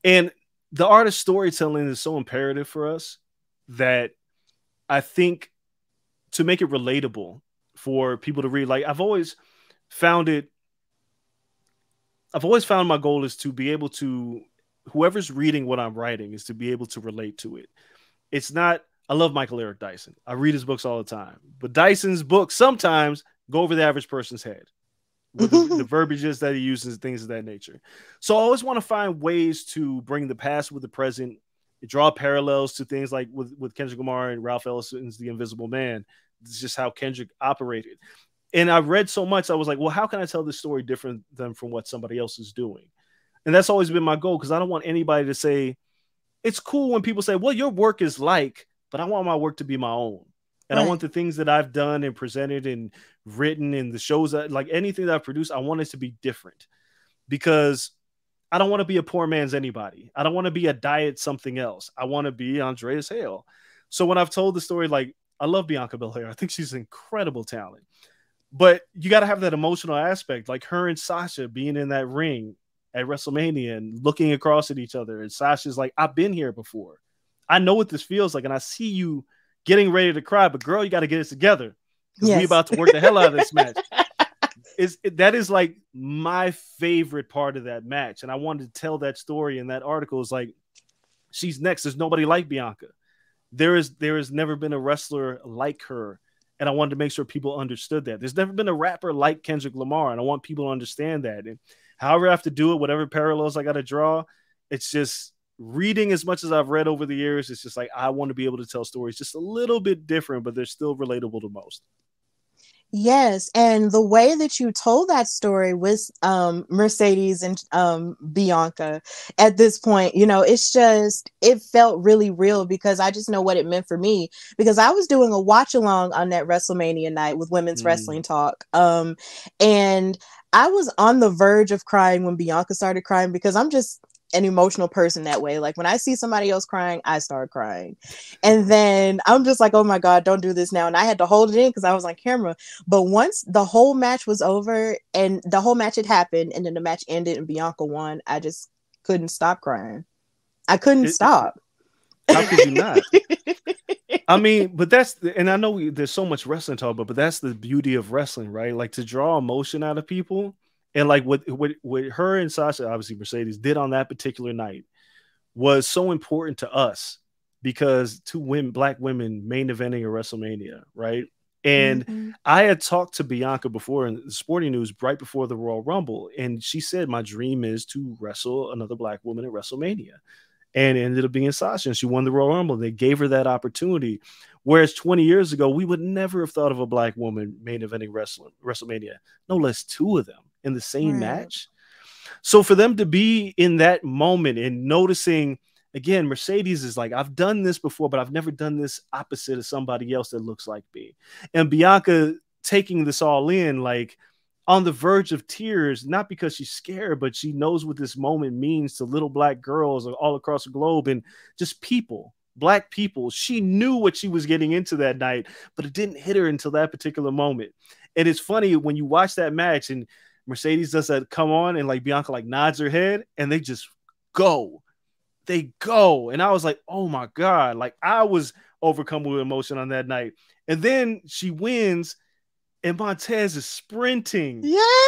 And the art of storytelling is so imperative for us that I think to make it relatable for people to read, like I've always found my goal is to be able to, whoever's reading what I'm writing is to be able to relate to it. It's not, I love Michael Eric Dyson. I read his books all the time, but Dyson's books sometimes go over the average person's head with the verbiages that he uses, things of that nature. So I always want to find ways to bring the past with the present, draw parallels to things like with Kendrick Lamar and Ralph Ellison's The Invisible Man. It's just how Kendrick operated. And I read so much, I was like, well, how can I tell this story different than from what somebody else is doing? And that's always been my goal, because I don't want anybody to say, it's cool when people say, well, your work is like, but I want my work to be my own. And I want the things that I've done and presented and written and the shows that, like anything that I've produced, I want it to be different, because I don't want to be a poor man's anybody. I don't want to be a diet something else. I want to be Andreas Hale. So when I've told the story, like I love Bianca Belair. I think she's an incredible talent. But you got to have that emotional aspect, like her and Sasha being in that ring at WrestleMania and looking across at each other. And Sasha's like, I've been here before. I know what this feels like. And I see you getting ready to cry, but girl, you got to get it together. Yes. We about to work the hell out of this match. That is like my favorite part of that match. And I wanted to tell that story in that article. Is like, she's next. There's nobody like Bianca. There has never been a wrestler like her. And I wanted to make sure people understood that. There's never been a rapper like Kendrick Lamar, and I want people to understand that. And however I have to do it, whatever parallels I got to draw, it's just reading as much as I've read over the years. It's just like, I want to be able to tell stories just a little bit different, but they're still relatable to most. Yes, and the way that you told that story with Mercedes and Bianca at this point, you know, it felt really real, because I just know what it meant for me, because I was doing a watch along on that WrestleMania night with Women's Wrestling Talk, and I was on the verge of crying when Bianca started crying, because I'm just an emotional person that way. Like when I see somebody else crying, I start crying. And then I'm just like, oh my God, don't do this now. And I had to hold it in because I was on camera. But once the whole match was over and the whole match had happened and then the match ended and Bianca won, I just couldn't stop crying. I couldn't stop. How could you not? I mean, but and I know there's so much wrestling talk, but that's the beauty of wrestling, right? Like to draw emotion out of people. And like what her and Sasha, obviously Mercedes, did on that particular night was so important to us, because 2 Black women main eventing a WrestleMania, right? And I had talked to Bianca before in the Sporting News right before the Royal Rumble, and she said, my dream is to wrestle another Black woman at WrestleMania. And it ended up being Sasha, and she won the Royal Rumble. They gave her that opportunity. Whereas 20 years ago, we would never have thought of a Black woman main eventing WrestleMania, no less 2 of them in the same match. So for them to be in that moment and noticing, again, Mercedes is like, I've done this before, but I've never done this opposite of somebody else that looks like me. And Bianca taking this all in, like on the verge of tears, not because she's scared, but she knows what this moment means to little Black girls all across the globe and just people, Black people. She knew what she was getting into that night, but it didn't hit her until that particular moment. And it's funny when you watch that match and Mercedes does that come on and like Bianca like nods her head and they just go. They go. And I was like, oh my God. Like I was overcome with emotion on that night. And then she wins, and Montez is sprinting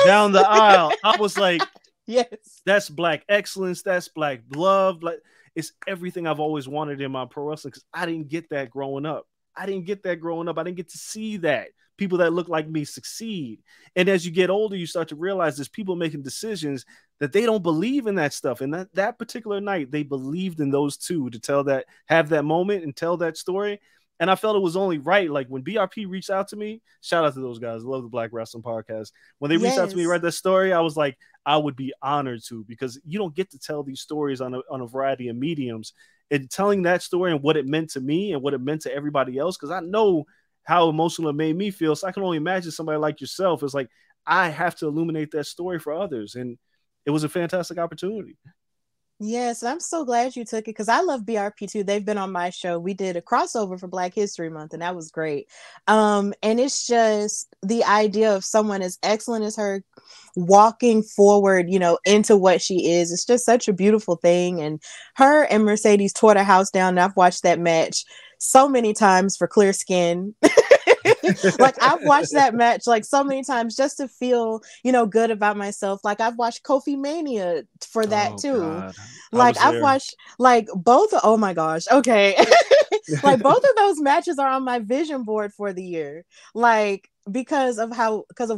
down the aisle. I was like, yes, that's Black excellence. That's Black love. Like, it's everything I've always wanted in my pro wrestling, because I didn't get that growing up. I didn't get to see that. People that look like me succeed. And as you get older, you start to realize there's people making decisions that they don't believe in that stuff. And that particular night, they believed in those two to have that moment and tell that story. And I felt it was only right. Like when BRP reached out to me, shout out to those guys. I love the Black Wrestling Podcast. When they reached out to me, read that story, I was like, I would be honored to, because you don't get to tell these stories on a variety of mediums. And telling that story and what it meant to me and what it meant to everybody else, because I know how emotional it made me feel. So I can only imagine somebody like yourself. It's like, I have to illuminate that story for others. And it was a fantastic opportunity. Yes, I'm so glad you took it, because I love BRP too. They've been on my show. We did a crossover for Black History Month, and that was great. And it's just the idea of someone as excellent as her walking forward, you know, into what she is. It's just such a beautiful thing. And her and Mercedes tore the house down. And I've watched that match so many times for clear skin. Like I've watched that match like so many times just to feel, you know, good about myself. Like I've watched Kofi Mania for that too. God. Like I've watched like both. Oh my gosh. Okay. Like both of those matches are on my vision board for the year. Like because of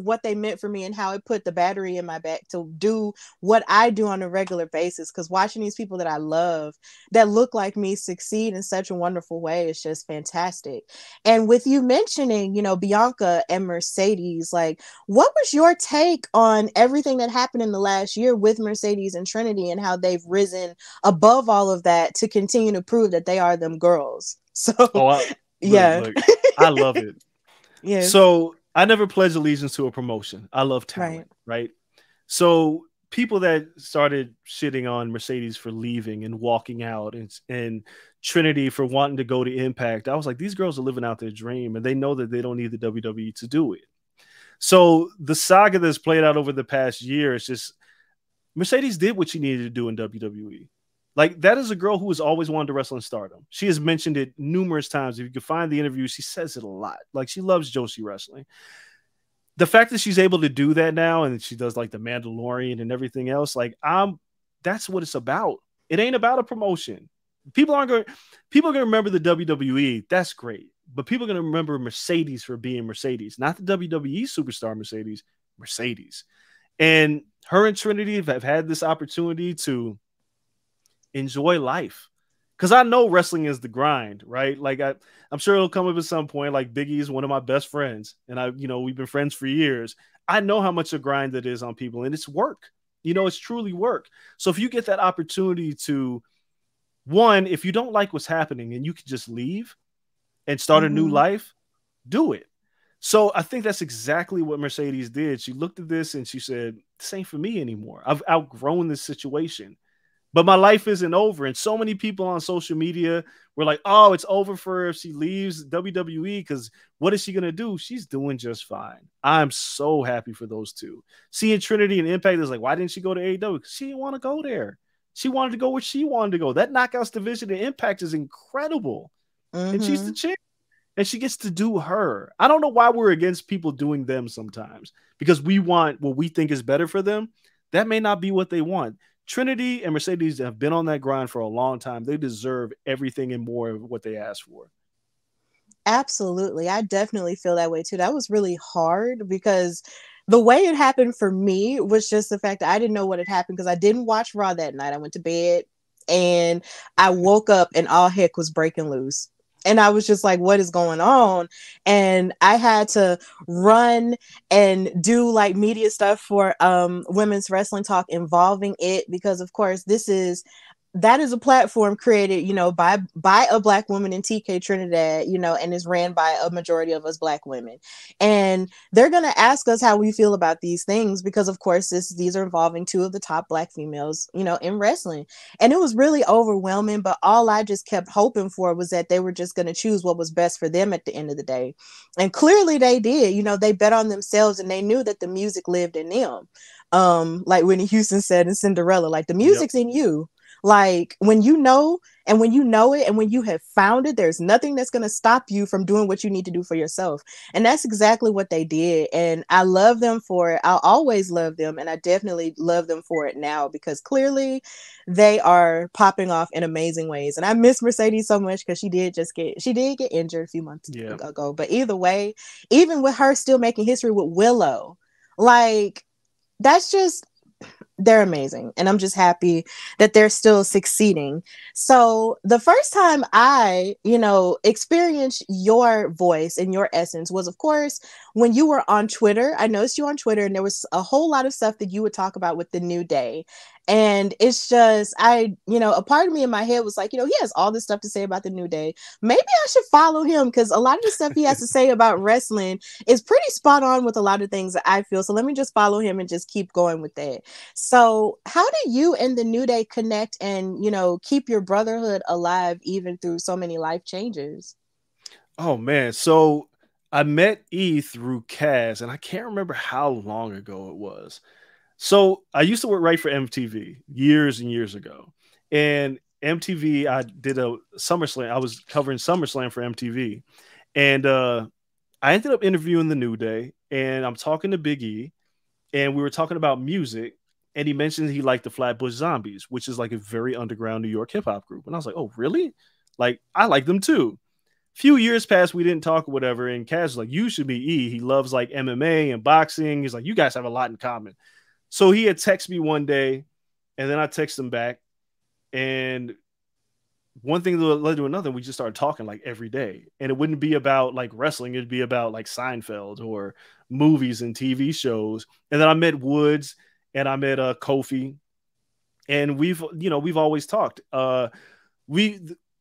what they meant for me and how it put the battery in my back to do what I do on a regular basis. Because watching these people that I love that look like me succeed in such a wonderful way is just fantastic. And with you mentioning, you know, Bianca and Mercedes, like what was your take on everything that happened in the last year with Mercedes and Trinity and how they've risen above all of that to continue to prove that they are them girls? So yeah. Look, I love it. Yeah. So I never pledged allegiance to a promotion. I love talent, right? So people that started shitting on Mercedes for leaving and walking out and Trinity for wanting to go to Impact, I was like, these girls are living out their dream and they know that they don't need the WWE to do it. So the saga that's played out over the past year is just Mercedes did what she needed to do in WWE. Like, that is a girl who has always wanted to wrestle in Stardom. She has mentioned it numerous times. If you can find the interview, she says it a lot. Like, she loves Joshi wrestling. The fact that she's able to do that now and she does, like, the Mandalorian and everything else, like, that's what it's about. It ain't about a promotion. People are going to remember the WWE. That's great. But people are going to remember Mercedes for being Mercedes. Not the WWE superstar Mercedes. And her and Trinity have had this opportunity to enjoy life, because I know wrestling is the grind, right? Like I'm sure it'll come up at some point. Like Biggie is one of my best friends, and we've been friends for years. I know how much a grind it is on people, and it's work. It's truly work. So if you get that opportunity to, one, if you don't like what's happening and you can just leave and start a new life, do it. So I think that's exactly what Mercedes did. She looked at this and she said, this ain't for me anymore. I've outgrown this situation. But my life isn't over. And so many people on social media were like, oh, it's over for her if she leaves WWE, because what is she going to do? She's doing just fine. I'm so happy for those two. Seeing Trinity and Impact is like, why didn't she go to AEW? Because she didn't want to go there. She wanted to go where she wanted to go. That Knockouts division and Impact is incredible. And she's the champ. And she gets to do her. I don't know why we're against people doing them sometimes, because we want what we think is better for them. That may not be what they want. Trinity and Mercedes have been on that grind for a long time. They deserve everything and more of what they asked for. Absolutely. I definitely feel that way too. That was really hard, because the way it happened for me was just the fact that I didn't know what had happened, because I didn't watch Raw that night. I went to bed and I woke up and all heck was breaking loose. And I was just like, what is going on? And I had to run and do like media stuff for Women's Wrestling Talk involving it, because of course that is a platform created, by a Black woman in TK Trinidad, and is ran by a majority of us Black women. And they're going to ask us how we feel about these things, because of course these are involving two of the top Black females, in wrestling. And it was really overwhelming, but all I just kept hoping for was that they were just going to choose what was best for them at the end of the day. And clearly they did. They bet on themselves, and they knew that the music lived in them. Like Whitney Houston said in Cinderella, like, the music's in you. Like when you know, and when you know it, and when you have found it, there's nothing that's going to stop you from doing what you need to do for yourself. And that's exactly what they did. And I love them for it. I'll always love them. And I definitely love them for it now, because clearly they are popping off in amazing ways. And I miss Mercedes so much, because she did get injured a few months ago. But either way, even with her still making history with Willow, like that's just, they're amazing. And I'm just happy that they're still succeeding. So the first time I, experienced your voice and your essence was, of course, when you were on Twitter. I noticed you on Twitter, and there was a whole lot of stuff that you would talk about with the New Day. And it's just, a part of me in my head was like, he has all this stuff to say about the New Day. Maybe I should follow him, because a lot of the stuff he has to say about wrestling is pretty spot on with a lot of things that I feel. So let me just follow him and just keep going with that. So how do you and the New Day connect and, keep your brotherhood alive even through so many life changes? Oh, man. So I met E through Kaz, and I can't remember how long ago it was. So I used to write for MTV years and years ago. And MTV, I did a SummerSlam. I was covering SummerSlam for MTV. And I ended up interviewing the New Day, and I'm talking to Big E, and we were talking about music. And he mentioned he liked the Flatbush Zombies, which is like a very underground New York hip hop group. And I was like, oh, really? Like, I like them too. Few years passed, we didn't talk or whatever. And Kaz was like, you should be E. He loves like MMA and boxing. He's like, you guys have a lot in common. So he had texted me one day, and then I texted him back. And one thing led to another. We just started talking like every day. And it wouldn't be about like wrestling. It'd be about like Seinfeld or movies and TV shows. And then I met Woods, and I met Kofi. And we've always talked.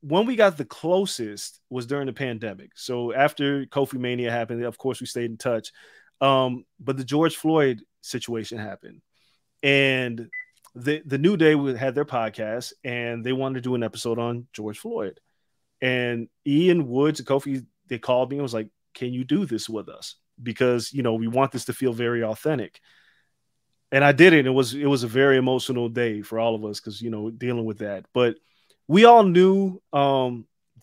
When we got the closest was during the pandemic. So after Kofi Mania happened, of course, we stayed in touch. But the George Floyd situation happened, and the New Day had their podcast, and they wanted to do an episode on George Floyd. And Ian Woods and Kofi, they called me and was like, can you do this with us? Because, we want this to feel very authentic. And I did it. It was a very emotional day for all of us, because, dealing with that. But we all knew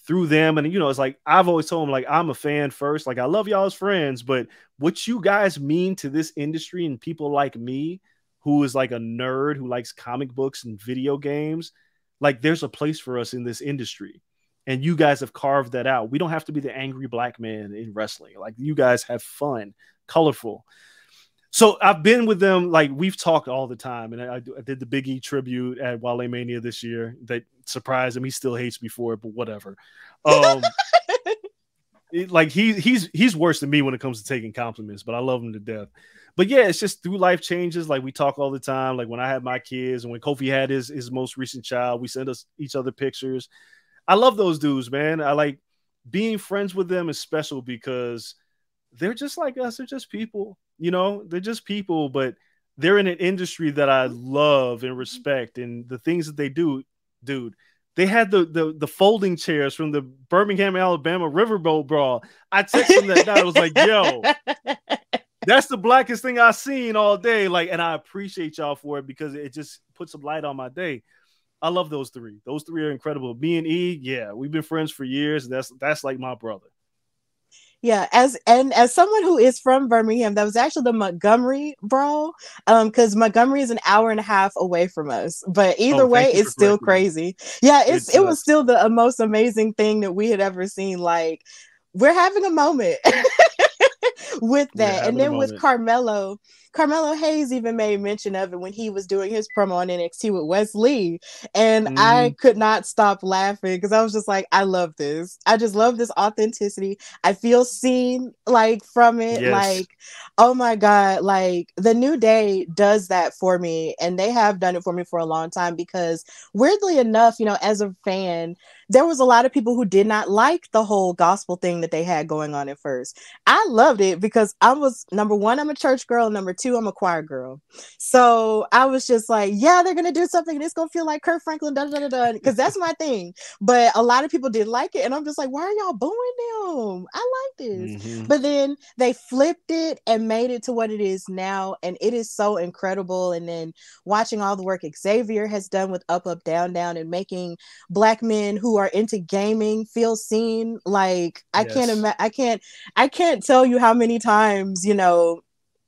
through them. And, it's like, I've always told them, like, I'm a fan first. Like, I love y'all as friends, but what you guys mean to this industry and people like me, who is like a nerd who likes comic books and video games, like, there's a place for us in this industry. And you guys have carved that out. We don't have to be the angry black man in wrestling. Like, you guys have fun, colorful. So I've been with them, like, we've talked all the time. And I did the Big E tribute at Wale Mania this year. That surprised him. He still hates me for it, but whatever. Like, he's worse than me when it comes to taking compliments, but I love him to death. But yeah, it's just through life changes. Like, we talk all the time. Like, when I had my kids and when Kofi had his most recent child, we send each other pictures. I love those dudes, man. I like being friends with them is special because they're just like us. They're just people. They're just people, but they're in an industry that I love and respect. And the things that they do, dude, they had the folding chairs from the Birmingham, Alabama Riverboat Brawl. I texted them that night. I was like, yo, that's the blackest thing I've seen all day. Like, and I appreciate y'all for it, because it just puts some light on my day. I love those three. Those three are incredible. Me and E, yeah, we've been friends for years. That's like my brother. Yeah, as someone who is from Birmingham, that was actually the Montgomery Brawl, because Montgomery is an hour and a half away from us. But either way, it's still crazy. Yeah, it was still the most amazing thing that we had ever seen. Like, we're having a moment with that. And then with Carmelo Hayes even made mention of it when he was doing his promo on NXT with Wes Lee. And I could not stop laughing, because I was just like, I love this. I just love this authenticity. I feel seen, like, from it. Yes. Like, oh my God, like, the New Day does that for me. And they have done it for me for a long time, because weirdly enough, as a fan, there was a lot of people who did not like the whole gospel thing that they had going on at first. I loved it because I was, number one, I'm a church girl. Number too. I'm a choir girl. So I was just like, yeah, they're going to do something and it's going to feel like Kurt Franklin, because that's my thing. But a lot of people didn't like it. And I'm just like, why are y'all booing them? I like this. Mm-hmm. But then they flipped it and made it to what it is now. And it is so incredible. And then watching all the work Xavier has done with Up, Up, Down, Down, and making Black men who are into gaming feel seen. Like, I can't tell you how many times, you know,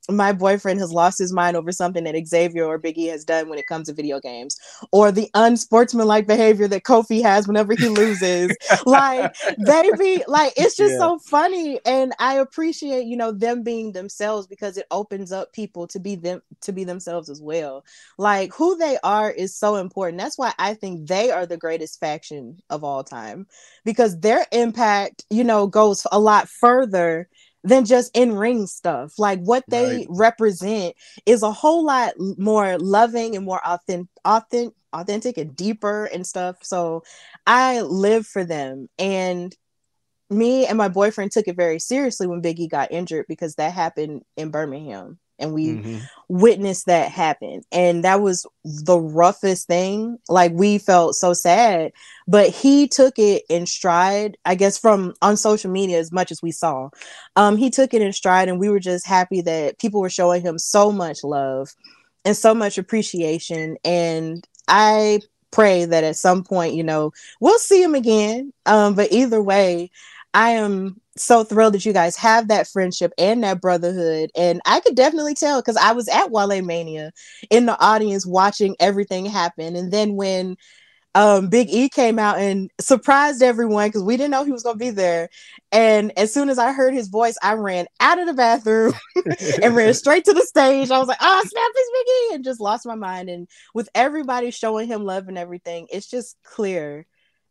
my boyfriend has lost his mind over something that Xavier or Big E has done when it comes to video games, or the unsportsmanlike behavior that Kofi has whenever he loses. Like, they be like, it's just so funny. And I appreciate, you know, them being themselves, because it opens up people to be themselves as well. Like, who they are is so important. That's why I think they are the greatest faction of all time, because their impact, you know, goes a lot further than just in-ring stuff. Like, what they represent is a whole lot more loving and more authentic and deeper and stuff. So I live for them. And me and my boyfriend took it very seriously when Big E got injured, because that happened in Birmingham and we witnessed that happen. And that was the roughest thing. Like, we felt so sad, but he took it in stride, I guess, from on social media, as much as we saw. He took it in stride, and we were just happy that people were showing him so much love and so much appreciation. And I pray that at some point, you know, we'll see him again. But either way, I am so thrilled that you guys have that friendship and that brotherhood. And I could definitely tell, because I was at Wale Mania in the audience watching everything happen. And then when Big E came out and surprised everyone, because we didn't know he was going to be there. And as soon as I heard his voice, I ran out of the bathroom and ran straight to the stage. I was like, oh, snap, it's Big E, and just lost my mind. And with everybody showing him love and everything, it's just clear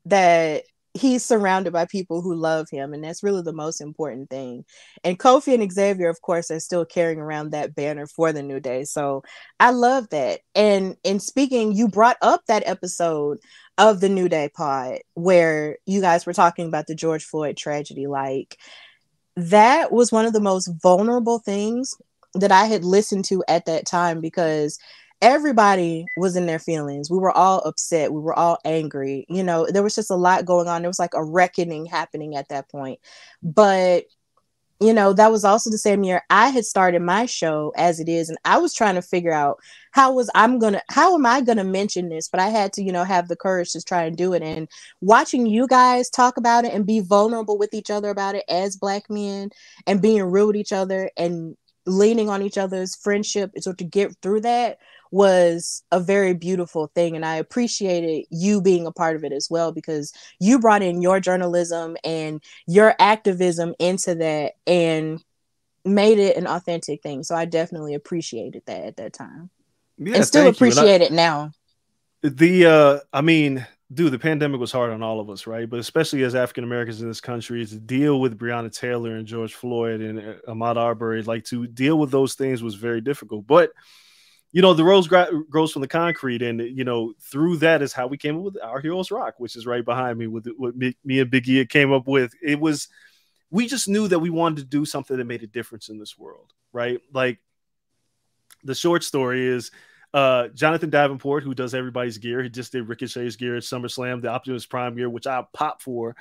that he's surrounded by people who love him, and that's really the most important thing. And Kofi and Xavier, of course, are still carrying around that banner for the New Day. So I love that. And in speaking, you brought up that episode of the New Day pod where you guys were talking about the George Floyd tragedy. Like, that was one of the most vulnerable things that I had listened to at that time, because everybody was in their feelings. We were all upset. We were all angry. You know, there was just a lot going on. There was like a reckoning happening at that point. But, you know, that was also the same year I had started my show As It Is. And I was trying to figure out how am I going to mention this? But I had to, you know, have the courage to try and do it. And watching you guys talk about it and be vulnerable with each other about it as Black men, and being real with each other and leaning on each other's friendship so to get through that, was a very beautiful thing. And I appreciated you being a part of it as well, because you brought in your journalism and your activism into that and made it an authentic thing. So I definitely appreciated that at that time. Yeah, and still appreciate it now. I mean, dude, the pandemic was hard on all of us, right? But especially as African Americans in this country, to deal with Breonna Taylor and George Floyd and Ahmaud Arbery, like, to deal with those things was very difficult. But, you know, the rose grows from the concrete, and, you know, through that is how we came up with Our Heroes Rock, which is right behind me, with what me and Big E came up with. We just knew that we wanted to do something that made a difference in this world, right? Like, the short story is, Jonathan Davenport, who does everybody's gear, he just did Ricochet's gear at SummerSlam, the Optimus Prime gear, which I pop for.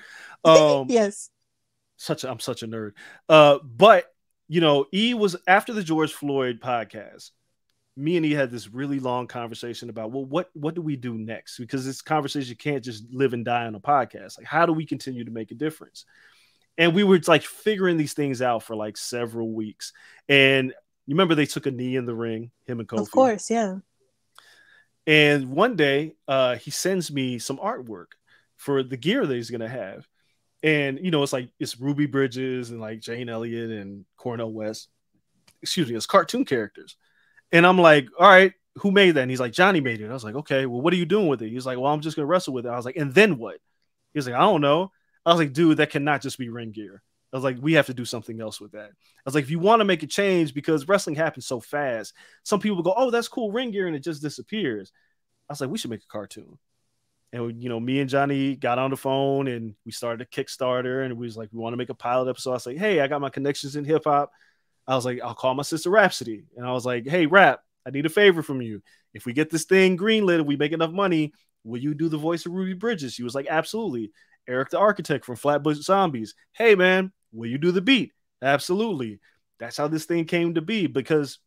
Yes, I'm such a nerd. But, you know, E was, after the George Floyd podcast, me and E had this really long conversation about, well, what do we do next? Because this conversation can't just live and die on a podcast. Like, how do we continue to make a difference? And we were like figuring these things out for like several weeks. And you remember they took a knee in the ring, him and Kofi? Of course, yeah. And one day, he sends me some artwork for the gear that he's going to have. And, you know, it's Ruby Bridges and like Jane Elliott and Cornel West. Excuse me, it's cartoon characters. And I'm like, all right, who made that? And he's like, Johnny made it. I was like, okay, well, what are you doing with it? He's like, well, I'm just going to wrestle with it. I was like, and then what? He was like, I don't know. I was like, dude, that cannot just be ring gear. I was like, we have to do something else with that. I was like, if you want to make a change, because wrestling happens so fast, some people go, oh, that's cool ring gear, and it just disappears. I was like, we should make a cartoon. And, you know, me and Johnny got on the phone and we started a Kickstarter, and we was like, we want to make a pilot episode. I was like, hey, I got my connections in hip hop. I was like, I'll call my sister Rhapsody. And I was like, hey, Rap, I need a favor from you. If we get this thing greenlit, if we make enough money, will you do the voice of Ruby Bridges? She was like, absolutely. Eric the Architect from Flatbush Zombies. Hey, man, will you do the beat? Absolutely. That's how this thing came to be, because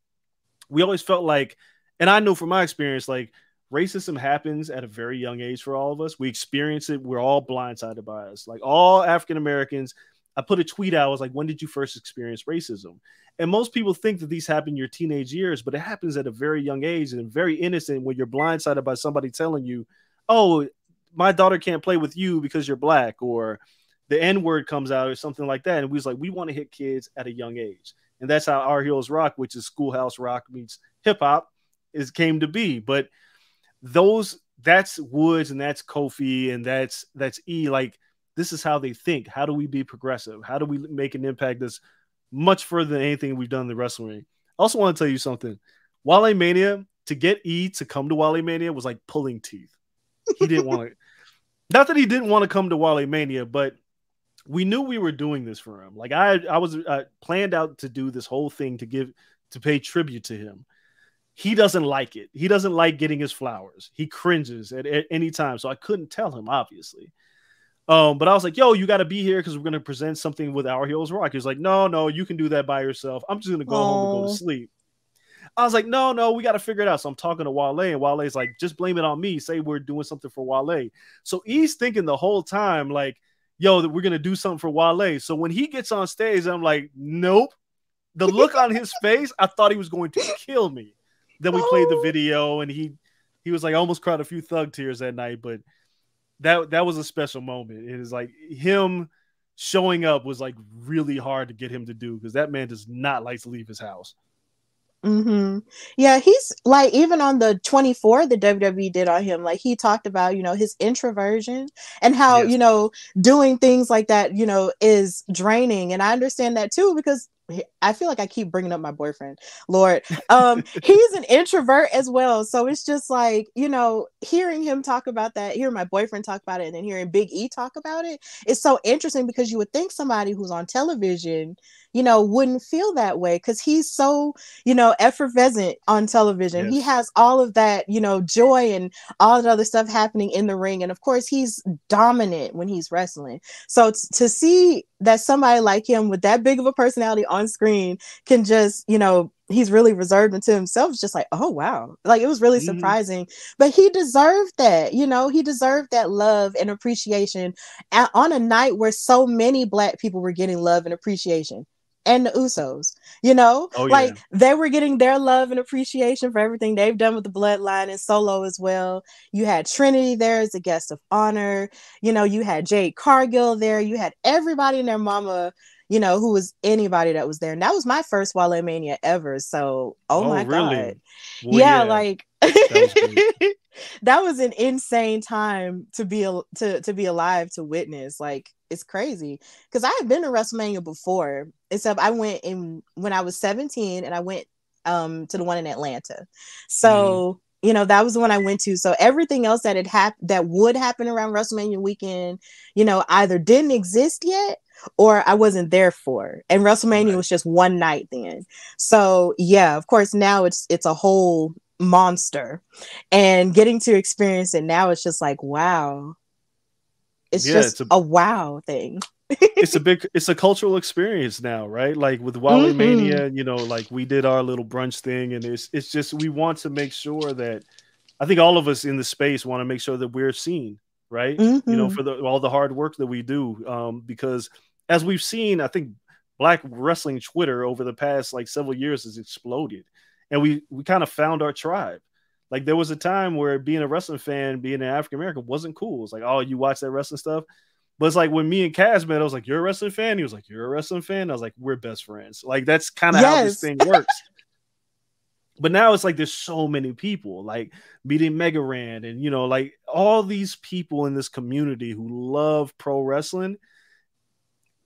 we always felt like, and I know from my experience, like racism happens at a very young age for all of us. We experience it. We're all blindsided by us. Like all African Americans, I put a tweet out. I was like, when did you first experience racism? And most people think that these happen in your teenage years, but it happens at a very young age and very innocent when you're blindsided by somebody telling you, oh, my daughter can't play with you because you're black, or the N-word comes out or something like that. And we was like, we want to hit kids at a young age. And that's how Our Heroes Rock, which is Schoolhouse Rock meets hip hop, came to be. But that's Woods and that's Kofi and that's E. Like, this is how they think. How do we be progressive? How do we make an impact that's much further than anything we've done in the wrestling ring? I also want to tell you something. Wale Mania, to get E to come to Wale Mania was like pulling teeth. He didn't want to. Not that he didn't want to come to Wale Mania, but we knew we were doing this for him. Like I was planned out to do this whole thing to pay tribute to him. He doesn't like it. He doesn't like getting his flowers. He cringes at any time. So I couldn't tell him, obviously. But I was like, yo, you got to be here because we're going to present something with Our Heroes Rock. He was like, no, you can do that by yourself. I'm just going to go home and go to sleep. I was like, no, we got to figure it out. So I'm talking to Wale, and Wale's like, just blame it on me. Say we're doing something for Wale. So he's thinking the whole time, like, yo, that we're going to do something for Wale. So when he gets on stage, I'm like, nope. The look on his face, I thought he was going to kill me. Then we played the video, and he was like, I almost cried a few thug tears that night, but that was a special moment. It is like him showing up was like really hard to get him to do, because that man does not like to leave his house. Mm-hmm. Yeah, he's like, even on the 24 the WWE did on him, like he talked about, his introversion and how, doing things like that, is draining. And I understand that too, because I feel like I keep bringing up my boyfriend, Lord. He's an introvert as well. So it's just like, hearing him talk about that, hearing my boyfriend talk about it, and then hearing Big E talk about it, it's so interesting, because you would think somebody who's on television, wouldn't feel that way, because he's so, effervescent on television. Yes. He has all of that, joy and all that other stuff happening in the ring. And of course, he's dominant when he's wrestling. So to see that somebody like him with that big of a personality on screen can just, he's really reserved into himself. It's just like, oh, wow. Like, it was really surprising, but he deserved that, he deserved that love and appreciation on a night where so many Black people were getting love and appreciation. And the Usos, they were getting their love and appreciation for everything they've done with the Bloodline and Solo as well. You had Trinity there as a guest of honor. You had Jade Cargill there. You had everybody and their mama, who was anybody that was there. And that was my first Wale Mania ever. So, my really? God. Well, yeah, like that was an insane time to be alive to witness. Like, it's crazy, because I had been to WrestleMania before, except I went in when I was 17, and I went to the one in Atlanta. So that was the one I went to. So everything else that that would happen around WrestleMania weekend, either didn't exist yet, or I wasn't there for. And WrestleMania was just one night then. So yeah, of course now it's a whole monster, and getting to experience it now, it's just like, wow. It's a wow thing. it's a cultural experience now, right? Like with Wale Mania, like we did our little brunch thing, and it's just, we want to make sure that, I think all of us in the space want to make sure that we're seen, right? For all the hard work that we do, because as we've seen, I think Black wrestling Twitter over the past like several years has exploded, and we kind of found our tribe. Like, there was a time where being a wrestling fan, being an African American, wasn't cool. It's like, oh, you watch that wrestling stuff. But it's like when me and Kaz met, I was like, you're a wrestling fan? He was like, you're a wrestling fan? I was like, we're best friends. Like, that's kind of how this thing works. But now it's like there's so many people, like meeting Mega Ran, and, like all these people in this community who love pro wrestling.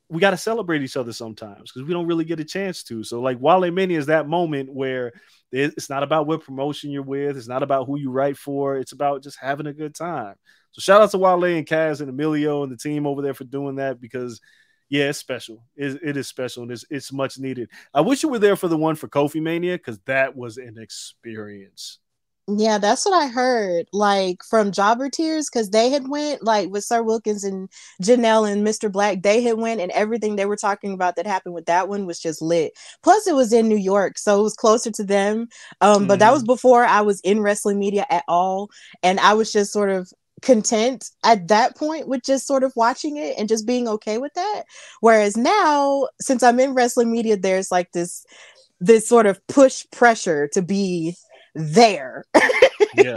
We got to celebrate each other sometimes, because we don't really get a chance to. So like Wale Mania is that moment where it's not about what promotion you're with. It's not about who you write for. It's about just having a good time. So shout out to Wale and Kaz and Emilio and the team over there for doing that, because, Yeah, it's special. It is special, and it's much needed. I wish you were there for the one for Kofi Mania, because that was an experience. Yeah, that's what I heard, like from Jobber Tears, because they had went like with Sir Wilkins and Janelle and Mr. Black. They had went, and everything they were talking about that happened with that one was just lit. Plus, it was in New York, so it was closer to them. But that was before I was in wrestling media at all, and I was just sort of content at that point with just sort of watching it and just being okay with that. Whereas now, since I'm in wrestling media, there's like this sort of push pressure to be there Yeah,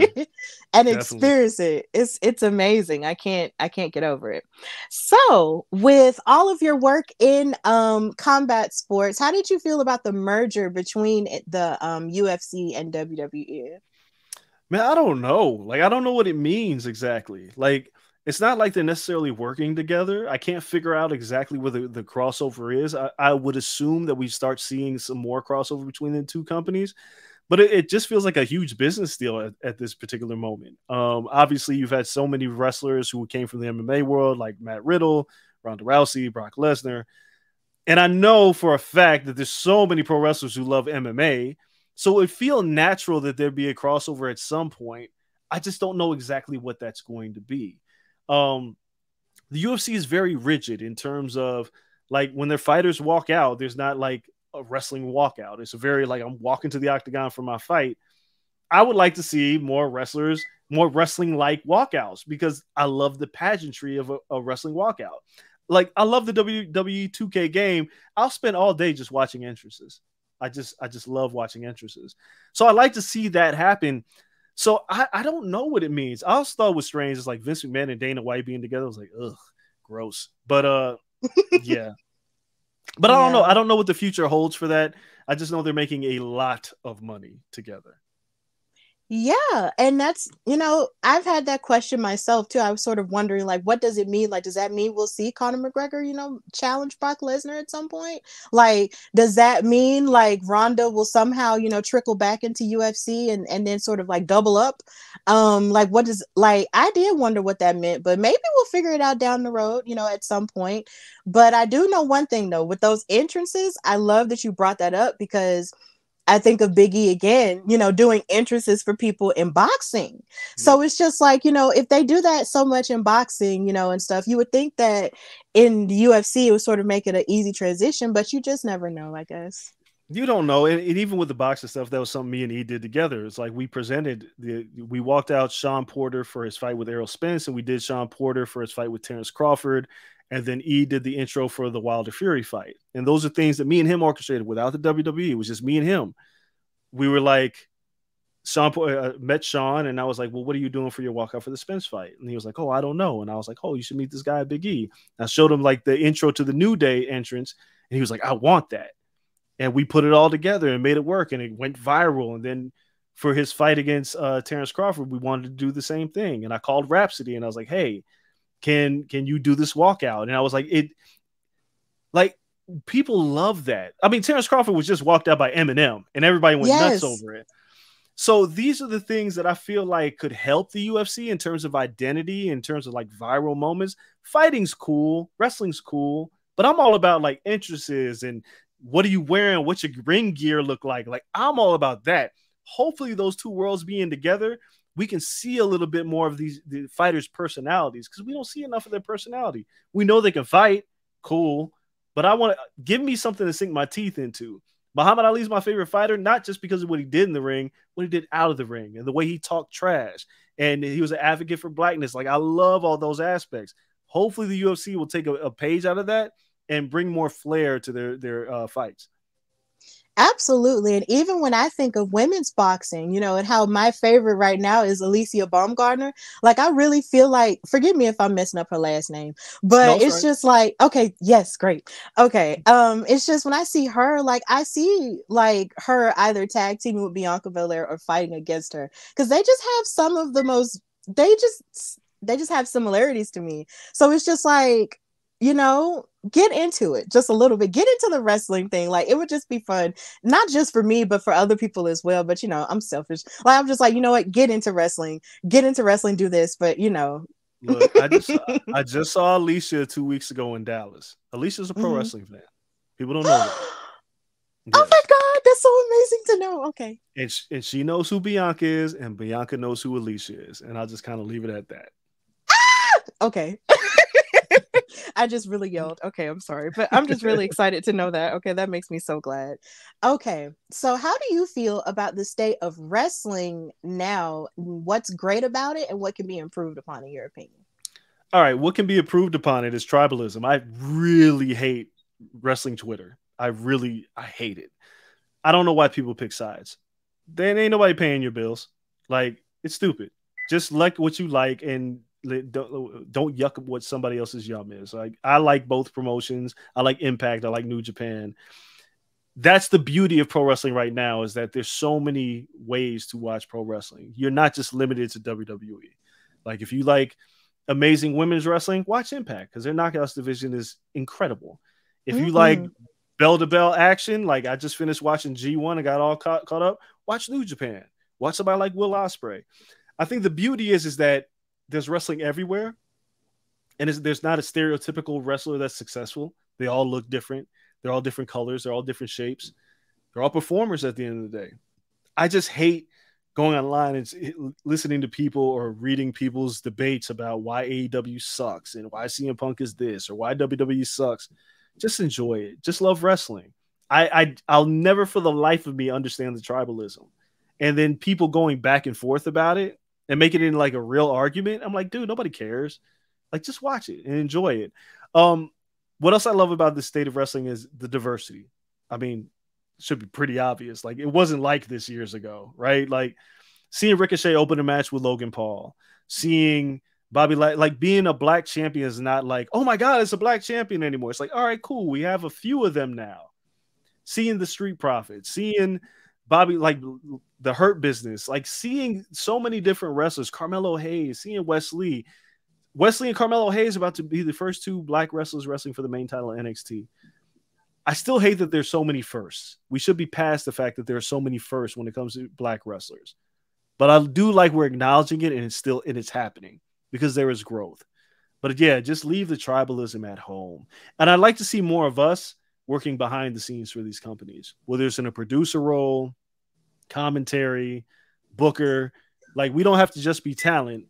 and definitely. experience it. It's amazing. I can't get over it. So with all of your work in combat sports, how did you feel about the merger between the UFC and WWE? Man, I don't know. Like, I don't know what it means exactly. Like, it's not like they're necessarily working together. I can't figure out exactly what the crossover is. I would assume that we start seeing some more crossover between the two companies, but it just feels like a huge business deal at this particular moment. Obviously, you've had so many wrestlers who came from the MMA world, like Matt Riddle, Ronda Rousey, Brock Lesnar. And I know for a fact that there's so many pro wrestlers who love MMA. So it would feel natural that there'd be a crossover at some point. I just don't know exactly what that's going to be. The UFC is very rigid in terms of, like, when their fighters walk out, there's not like a wrestling walkout. It's a very, like, I'm walking to the octagon for my fight. I would like to see more wrestlers, more wrestling like walkouts, because I love the pageantry of a wrestling walkout. Like, I love the WWE 2K game. I'll spend all day just watching entrances. I just love watching entrances. So I like to see that happen. So I don't know what it means. I also thought it was strange. It's like Vince McMahon and Dana White being together. I was like, ugh, gross. But yeah. But I don't know. I don't know what the future holds for that. I just know they're making a lot of money together. Yeah, and that's, I've had that question myself too. I was sort of wondering, like, what does it mean? Like, does that mean we'll see Conor McGregor, challenge Brock Lesnar at some point? Like, does that mean like Ronda will somehow, trickle back into UFC and then sort of like double up? Like, what does, like, I did wonder what that meant, but maybe we'll figure it out down the road, at some point. But I do know one thing though, with those entrances, I love that you brought that up, because I think of Big E again, doing entrances for people in boxing. So it's just like, if they do that so much in boxing, and stuff, you would think that in the UFC, it would sort of make it an easy transition, but you just never know, I guess. You don't know. And even with the boxing stuff, that was something me and E did together. It's like we walked out Sean Porter for his fight with Errol Spence, and we did Sean Porter for his fight with Terrence Crawford. And then E did the intro for the Wilder Fury fight. And those are things that me and him orchestrated without the WWE. It was just me and him. We were like, Sean met Sean, and I was like, well, what are you doing for your walkout for the Spence fight? And he was like, oh, I don't know. And I was like, oh, you should meet this guy, Big E. And I showed him like the intro to the New Day entrance, and he was like, I want that. And we put it all together and made it work, and it went viral. And then for his fight against Terrence Crawford, we wanted to do the same thing. And I called Rhapsody, and I was like, hey, can you do this walkout? And I was like, people love that. I mean, Terrence Crawford was just walked out by Eminem, and everybody went nuts over it. So these are the things that I feel like could help the UFC in terms of identity, in terms of like viral moments. Fighting's cool, wrestling's cool, but I'm all about like entrances and what are you wearing, what's your ring gear look like. Like, I'm all about that. Hopefully those two worlds being together, we can see a little bit more of the fighters' personalities, because we don't see enough of their personality. We know they can fight, cool, but I want to give me something to sink my teeth into. Muhammad Ali is my favorite fighter, not just because of what he did in the ring, what he did out of the ring, and the way he talked trash, and he was an advocate for blackness. Like, I love all those aspects. Hopefully the UFC will take a page out of that and bring more flair to their fights. Absolutely. And even when I think of women's boxing, and how my favorite right now is Alicia Baumgartner, like, I really feel like, forgive me if I'm messing up her last name, but it's just like, okay, yes, great. Okay. It's just when I see her, like, I see like her either tag teaming with Bianca Belair or fighting against her, because they just have some of the most, they just have similarities to me. So it's just like, get into it just a little bit. Get into the wrestling thing. Like, it would just be fun, not just for me, but for other people as well. But, I'm selfish. Like, I'm just like, you know what? Get into wrestling, do this. But, Look, I just saw Alicia 2 weeks ago in Dallas. Alicia's a pro wrestling fan. People don't know that. Yes. Oh my God, that's so amazing to know. Okay. And she knows who Bianca is, and Bianca knows who Alicia is. And I'll just kind of leave it at that. Okay. I just really yelled. Okay, I'm sorry. But I'm just really excited to know that. Okay, that makes me so glad. Okay, so how do you feel about the state of wrestling now? What's great about it and what can be improved upon, in your opinion? All right, what can be improved upon it is tribalism. I really hate wrestling Twitter. I hate it. I don't know why people pick sides. There ain't nobody paying your bills. Like, it's stupid. Just like what you like and don't yuck what somebody else's yum is. Like, I like both promotions. I like Impact. I like New Japan. That's the beauty of pro wrestling right now, is that there's so many ways to watch pro wrestling. You're not just limited to WWE. Like, if you like amazing women's wrestling, watch Impact, because their Knockouts division is incredible. If you like bell-to-bell action, like I just finished watching G1 and got all caught up, watch New Japan. Watch somebody like Will Ospreay. I think the beauty is that there's wrestling everywhere, and there's not a stereotypical wrestler that's successful. They all look different. They're all different colors. They're all different shapes. They're all performers at the end of the day. I just hate going online and listening to people or reading people's debates about why AEW sucks and why CM Punk is this or why WWE sucks. Just enjoy it. Just love wrestling. I'll never for the life of me understand the tribalism. And then people going back and forth about it and make it in like a real argument. I'm like, dude, nobody cares. Like, just watch it and enjoy it. What else I love about the state of wrestling is the diversity. I mean, it should be pretty obvious. Like, it wasn't like this years ago, right? Like, seeing Ricochet open a match with Logan Paul, seeing Bobby, like being a black champion is not like, oh my God, it's a black champion anymore. It's like, all right, cool. We have a few of them now. Seeing the Street Profits, seeing Bobby, like the Hurt Business, like seeing so many different wrestlers, Carmelo Hayes, seeing Wesley and Carmelo Hayes about to be the first two black wrestlers wrestling for the main title of NXT. I still hate that there's so many firsts. We should be past the fact that there are so many firsts when it comes to black wrestlers. But I do like we're acknowledging it, and it's happening because there is growth. But yeah, just leave the tribalism at home. And I'd like to see more of us working behind the scenes for these companies, whether it's in a producer role, commentary, booker. Like, we don't have to just be talent,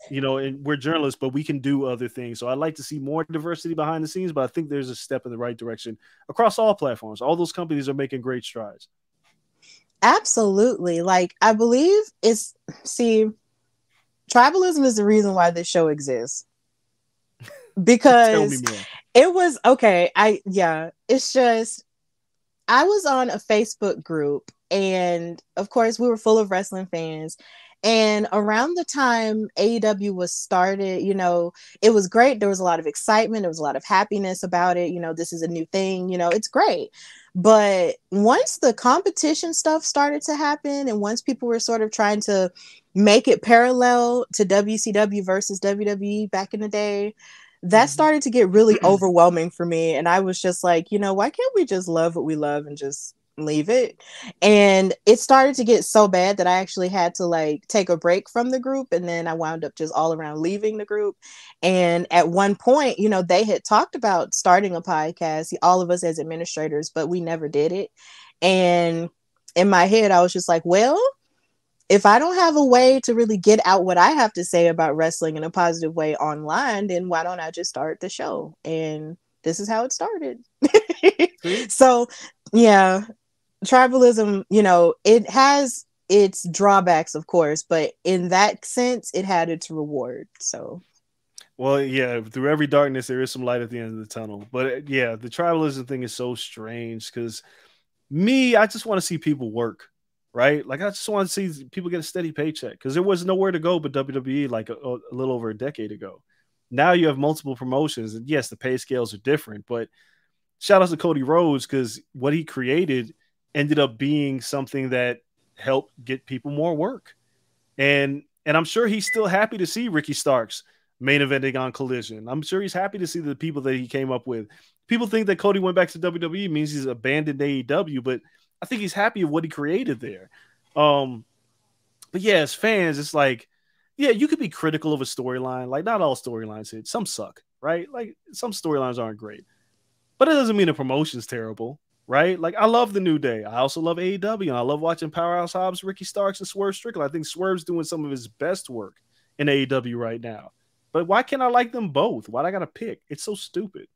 and we're journalists, but we can do other things. So I'd like to see more diversity behind the scenes, but I think there's a step in the right direction across all platforms. All those companies are making great strides. Absolutely. Like, I believe tribalism is the reason why this show exists. Because it was okay. It's just, I was on a Facebook group, and of course we were full of wrestling fans. And around the time AEW was started, it was great. There was a lot of excitement. There was a lot of happiness about it. This is a new thing, it's great. But once the competition stuff started to happen, and once people were sort of trying to make it parallel to WCW versus WWE back in the day, that started to get really overwhelming for me. And I was just like, why can't we just love what we love and just leave it? And it started to get so bad that I actually had to take a break from the group, and then I wound up just all around leaving the group. And at one point, they had talked about starting a podcast, all of us as administrators, but we never did it. And in my head, I was just like, well, if I don't have a way to really get out what I have to say about wrestling in a positive way online, then why don't I just start the show? And this is how it started. So yeah, tribalism, it has its drawbacks, of course, but in that sense, it had its reward. So, well, yeah, through every darkness, there is some light at the end of the tunnel. But yeah, the tribalism thing is so strange because I just want to see people work, right? Like, I just want to see people get a steady paycheck, because there was nowhere to go but WWE like a little over a decade ago. Now you have multiple promotions, and yes, the pay scales are different, but shout out to Cody Rhodes, because what he created ended up being something that helped get people more work. And I'm sure he's still happy to see Ricky Starks main eventing on Collision. I'm sure he's happy to see the people that he came up with. People think that Cody went back to WWE means he's abandoned AEW, but I think he's happy with what he created there. But yeah, as fans, it's like, yeah, you could be critical of a storyline. Like, not all storylines hit. Some suck, right? Like, some storylines aren't great. But it doesn't mean the promotion's terrible, right? Like, I love the New Day. I also love AEW, and I love watching Powerhouse Hobbs, Ricky Starks, and Swerve Strickland. I think Swerve's doing some of his best work in AEW right now. But why can't I like them both? Why do I gotta pick? It's so stupid.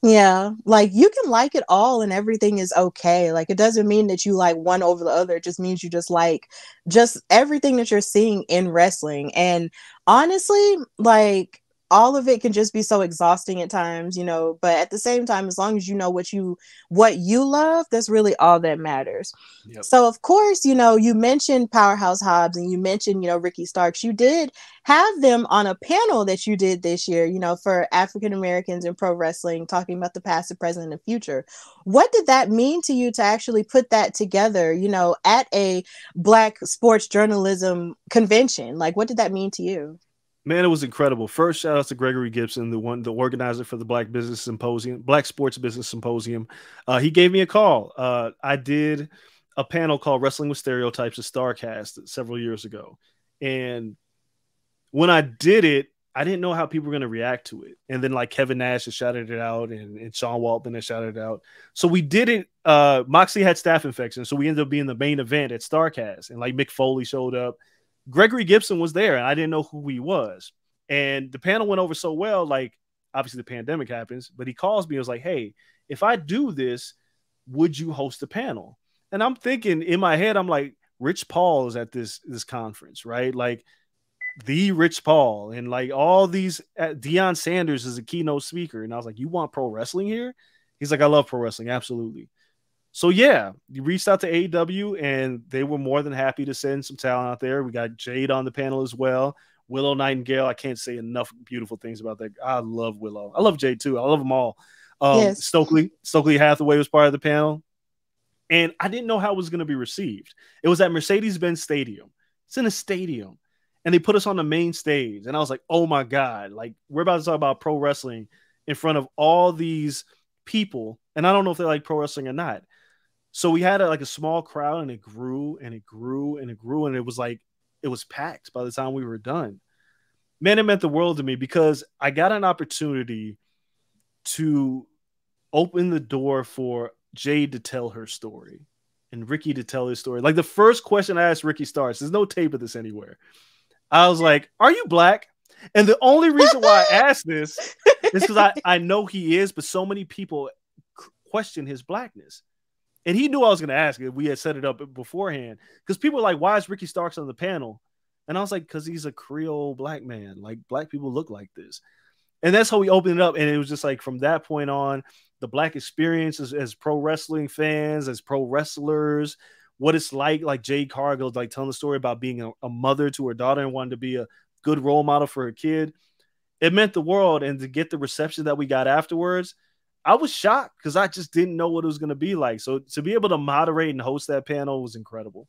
Yeah, like you can like it all and everything is okay. Like it doesn't mean that you like one over the other. It just means you just like just everything that you're seeing in wrestling. And honestly, like all of it can just be so exhausting at times, you know, but at the same time, as long as you know what you love, that's really all that matters. Yep. So of course, you know, you mentioned Powerhouse Hobbs and you mentioned, you know, Ricky Starks. You did have them on a panel that you did this year, you know, for African Americans in pro wrestling, talking about the past, the present, and the future. What did that mean to you to actually put that together, you know, at a Black sports journalism convention? Like, what did that mean to you? Man, it was incredible. First, shout out to Gregory Gibson, the organizer for the Black Sports Business Symposium. He gave me a call. I did a panel called Wrestling with Stereotypes at Starcast several years ago. And when I did it, I didn't know how people were going to react to it. And then like Kevin Nash has shouted it out and Sean Waltman has shouted it out. So we did it. Moxley had staph infection. So we ended up being the main event at Starcast. And like Mick Foley showed up. Gregory Gibson was there and I didn't know who he was. And the panel went over so well, like obviously the pandemic happens, but he calls me and was like, hey, if I do this, would you host a panel? And I'm thinking in my head, I'm like, Rich Paul is at this conference, right? Like the Rich Paul and like all these Deion Sanders is a keynote speaker. And I was like, you want pro wrestling here? He's like, I love pro wrestling. Absolutely. So yeah, you reached out to AEW and they were more than happy to send some talent out there. We got Jade on the panel as well. Willow Nightingale. I can't say enough beautiful things about that. I love Willow. I love Jade too. I love them all. Yes. Stokely Hathaway was part of the panel. And I didn't know how it was going to be received. It was at Mercedes-Benz Stadium. It's in a stadium. And they put us on the main stage. And I was like, oh my God, like we're about to talk about pro wrestling in front of all these people. And I don't know if they like pro wrestling or not. So we had a small crowd and it grew and it grew and it grew. And it was like, it was packed by the time we were done. Man, it meant the world to me because I got an opportunity to open the door for Jade to tell her story and Ricky to tell his story. Like the first question I asked Ricky Starks, there's no tape of this anywhere. I was like, are you Black? And the only reason why I asked this is because I know he is, but so many people question his Blackness. And he knew I was going to ask it. We had set it up beforehand because people were like, why is Ricky Starks on the panel? And I was like, because he's a Creole Black man. Like Black people look like this. And that's how we opened it up. And it was just like from that point on, the Black experience as pro wrestling fans, as pro wrestlers, what it's like Jade Cargill, like telling the story about being a mother to her daughter and wanting to be a good role model for her kid. It meant the world. And to get the reception that we got afterwards, I was shocked because I just didn't know what it was going to be like. So to be able to moderate and host that panel was incredible.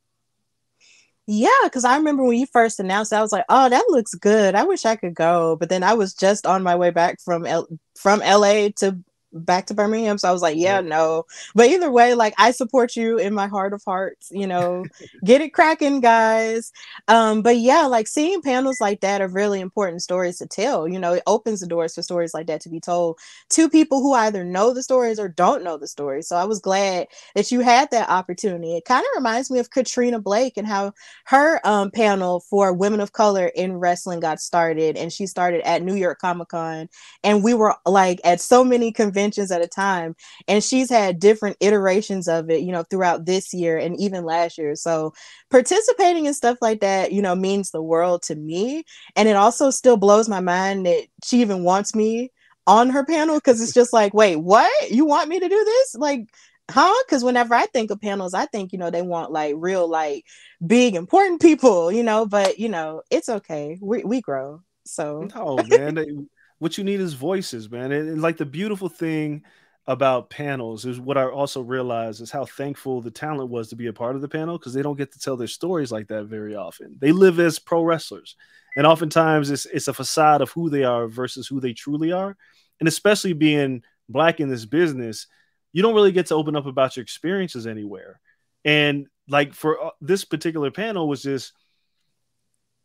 Yeah, because I remember when you first announced it, I was like, oh, that looks good. I wish I could go. But then I was just on my way back from LA to back to Birmingham. So I was like, yeah, no. But either way, like I support you in my heart of hearts, you know, get it cracking, guys. But yeah, like seeing panels like that are really important stories to tell. You know, it opens the doors for stories like that to be told to people who either know the stories or don't know the stories. So I was glad that you had that opportunity. It kind of reminds me of Katrina Blake and how her panel for women of color in wrestling got started. And she started at New York Comic-Con. And we were like at so many conventions at a time, and she's had different iterations of it, you know, throughout this year and even last year. So participating in stuff like that, you know, means the world to me. And it also still blows my mind that she even wants me on her panel, because it's just like, wait, what? You want me to do this? Like, huh? Because whenever I think of panels, I think, you know, they want like real, like big, important people, you know, but you know, it's okay. We grow. So no, man. What you need is voices, man. And like the beautiful thing about panels is what I also realized is how thankful the talent was to be a part of the panel, because they don't get to tell their stories like that very often. They live as pro wrestlers. And oftentimes it's a facade of who they are versus who they truly are. And especially being Black in this business, you don't really get to open up about your experiences anywhere. And like for this particular panel was just,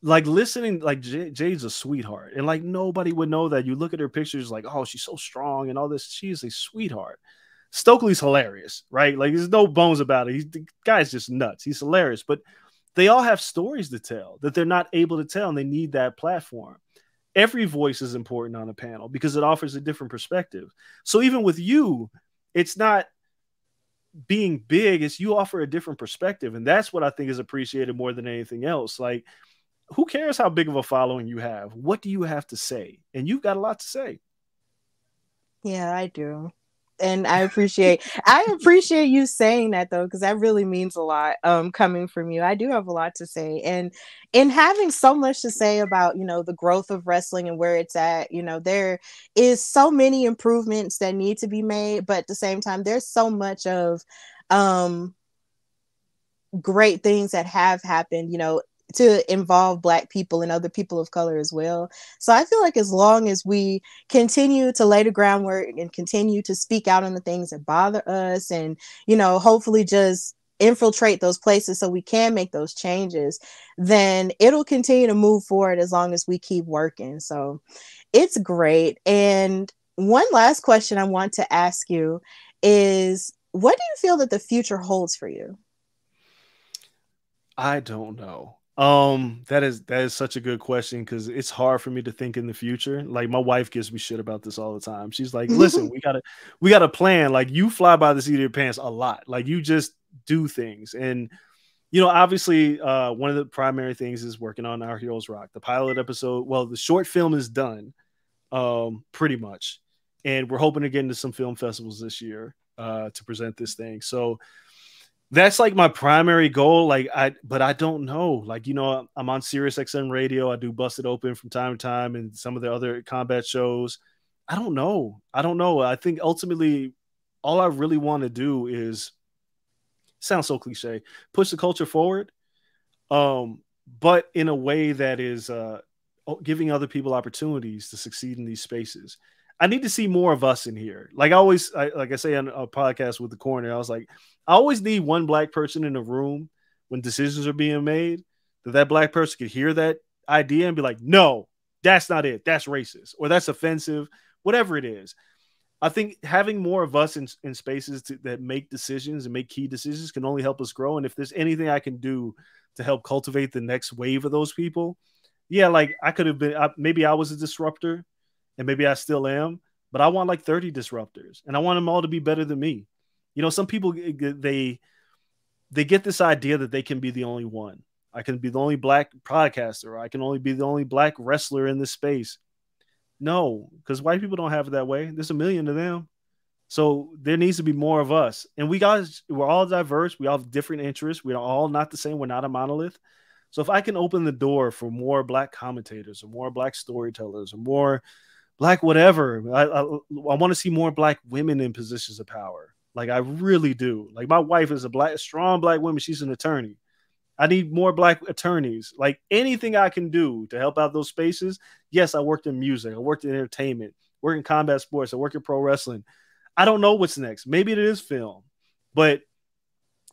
like listening, like Jade's a sweetheart, and like nobody would know that. You look at her pictures, like, oh, she's so strong and all this. She is a sweetheart. Stokely's hilarious, right? Like there's no bones about it. The guy's just nuts. He's hilarious, but they all have stories to tell that they're not able to tell, and they need that platform. Every voice is important on a panel because it offers a different perspective. So even with you, it's not being big, it's you offer a different perspective, and that's what I think is appreciated more than anything else. Like, who cares how big of a following you have? What do you have to say? And you've got a lot to say. Yeah, I do. And I appreciate you saying that, though, because that really means a lot coming from you. I do have a lot to say, and in having so much to say about, you know, the growth of wrestling and where it's at, you know, there is so many improvements that need to be made, but at the same time there's so much of great things that have happened, you know, to involve Black people and other people of color as well. So I feel like as long as we continue to lay the groundwork and continue to speak out on the things that bother us, and, you know, hopefully just infiltrate those places so we can make those changes, then it'll continue to move forward as long as we keep working. So it's great. And one last question I want to ask you is, what do you feel that the future holds for you? I don't know. That is such a good question, because it's hard for me to think in the future. Like, my wife gives me shit about this all the time. She's like, listen, we gotta plan. Like, you fly by the seat of your pants a lot. Like, you just do things. And, you know, obviously, one of the primary things is working on Our Heroes Rock. The pilot episode, well, the short film is done, pretty much. And we're hoping to get into some film festivals this year to present this thing. So that's like my primary goal. But I don't know. Like, you know, I'm on Sirius XM radio. I do Busted Open from time to time and some of the other combat shows. I don't know. I think ultimately all I really want to do is, sounds so cliche, push the culture forward. But in a way that is giving other people opportunities to succeed in these spaces. I need to see more of us in here. Like I say on a podcast with the Corner, I was like, I always need one Black person in the room when decisions are being made, that Black person could hear that idea and be like, no, that's not it. That's racist, or that's offensive, whatever it is. I think having more of us in spaces that make decisions and make key decisions can only help us grow. And if there's anything I can do to help cultivate the next wave of those people, yeah, like I could have been, maybe I was a disruptor, and maybe I still am, but I want like 30 disruptors, and I want them all to be better than me. You know, some people, they get this idea that they can be the only one. I can be the only Black podcaster, or I can only be the only Black wrestler in this space. No, because white people don't have it that way. There's a million of them. So there needs to be more of us. And we're all diverse. We all have different interests. We're all not the same. We're not a monolith. So if I can open the door for more Black commentators, or more Black storytellers, or more Black whatever, I want to see more Black women in positions of power. Like, I really do. Like, my wife is a strong Black woman. She's an attorney. I need more Black attorneys. Like, anything I can do to help out those spaces. Yes, I worked in music. I worked in entertainment, work in combat sports. I work in pro wrestling. I don't know what's next. Maybe it is film. But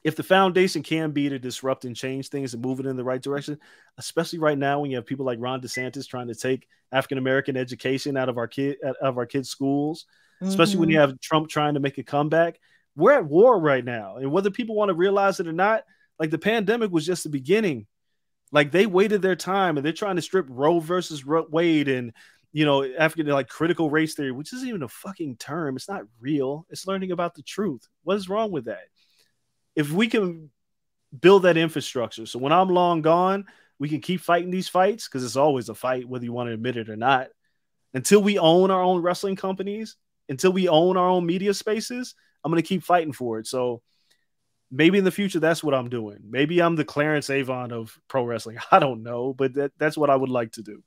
if the foundation can be to disrupt and change things and move it in the right direction, especially right now when you have people like Ron DeSantis trying to take African-American education out of our kids' schools, especially when you have Trump trying to make a comeback. We're at war right now. And whether people want to realize it or not, like, the pandemic was just the beginning. Like, they waited their time, and they're trying to strip Roe versus Wade and, you know, African, like, critical race theory, which isn't even a fucking term. It's not real. It's learning about the truth. What is wrong with that? If we can build that infrastructure, so when I'm long gone, we can keep fighting these fights, because it's always a fight, whether you want to admit it or not. Until we own our own wrestling companies, until we own our own media spaces, I'm going to keep fighting for it. So maybe in the future, that's what I'm doing. Maybe I'm the Clarence Avon of pro wrestling. I don't know, but that's what I would like to do.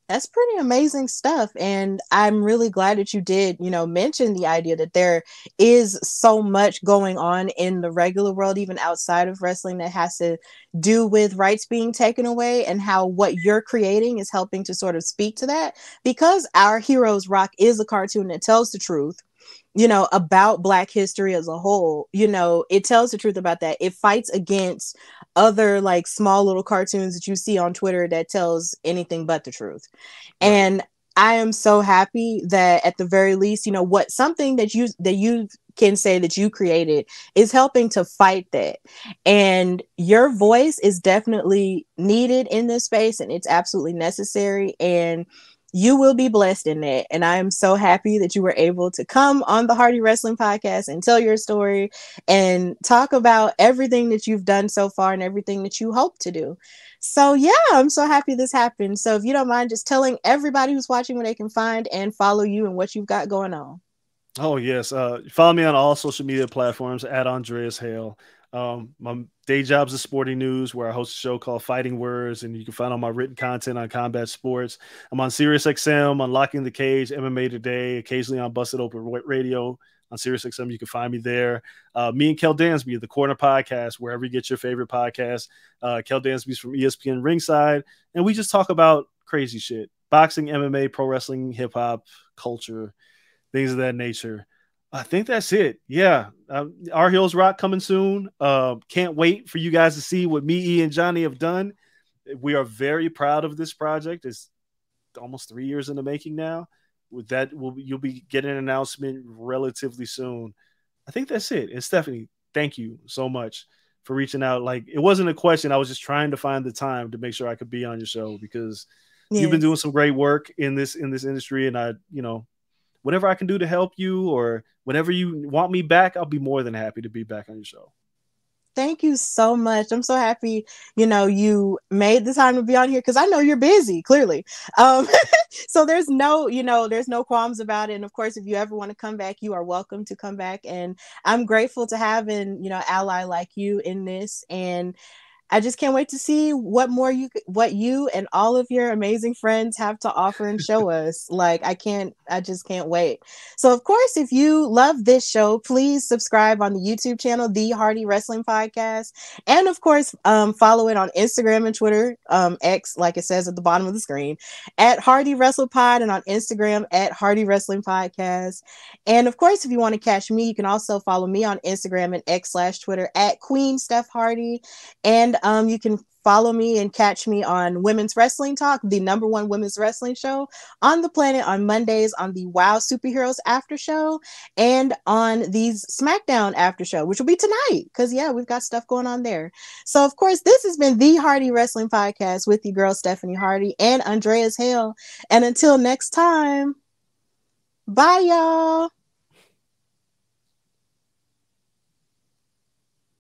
That's pretty amazing stuff. And I'm really glad that you did, you know, mention the idea that there is so much going on in the regular world, even outside of wrestling, that has to do with rights being taken away, and how what you're creating is helping to sort of speak to that. Because Our Heroes Rock is a cartoon that tells the truth, you know, about Black history as a whole. You know, it tells the truth about that. It fights against other like small little cartoons that you see on Twitter that tells anything but the truth. Right. And I am so happy that at the very least, you know, what something that you can say that you created is helping to fight that. And your voice is definitely needed in this space, and it's absolutely necessary. And you will be blessed in that. And I am so happy that you were able to come on the Hardy Wrestling Podcast and tell your story and talk about everything that you've done so far and everything that you hope to do. So yeah, I'm so happy this happened. So if you don't mind just telling everybody who's watching where they can find and follow you and what you've got going on. Oh, yes. Follow me on all social media platforms at Andreas Hale. My day job's is Sporting News, where I host a show called Fighting Words, and you can find all my written content on combat sports. I'm on Sirius XM, on Locking the Cage, MMA Today, occasionally on Busted Open Radio on Sirius XM. You can find me there. Me and Kel Dansby, the Corner Podcast, wherever you get your favorite podcast. Kel Dansby's from ESPN Ringside, and we just talk about crazy shit: boxing, MMA, pro wrestling, hip hop, culture, things of that nature. I think that's it. Yeah. Our Hills Rock coming soon. Can't wait for you guys to see what me, E, and Johnny have done. We are very proud of this project. It's almost 3 years in the making now. With that, you'll be getting an announcement relatively soon. I think that's it. And Stephanie, thank you so much for reaching out. Like, it wasn't a question. I was just trying to find the time to make sure I could be on your show, because you've been doing some great work in this industry. And I, you know, whatever I can do to help you, or whenever you want me back, I'll be more than happy to be back on your show. Thank you so much. I'm so happy, you know, you made the time to be on here, because I know you're busy, clearly. So there's no qualms about it. And of course, if you ever want to come back, you are welcome to come back. And I'm grateful to have an, you know, ally like you in this. And I just can't wait to see what you and all of your amazing friends have to offer and show us. Like, I just can't wait. So of course, if you love this show, please subscribe on the YouTube channel, The Hardy Wrestling Podcast. And of course, follow it on Instagram and Twitter, X, like it says at the bottom of the screen, at Hardy Wrestle Pod, and on Instagram at Hardy Wrestling Podcast. And of course, if you want to catch me, you can also follow me on Instagram and X/Twitter at Queen Steph Hardy. And you can follow me and catch me on Women's Wrestling Talk, the #1 women's wrestling show on the planet, on Mondays on the WoW Superheroes After Show, and on the SmackDown After Show, which will be tonight, because yeah, we've got stuff going on there. So of course, this has been the Hardy Wrestling Podcast with your girl Stephanie Hardy and Andreas Hale. And until next time, bye y'all.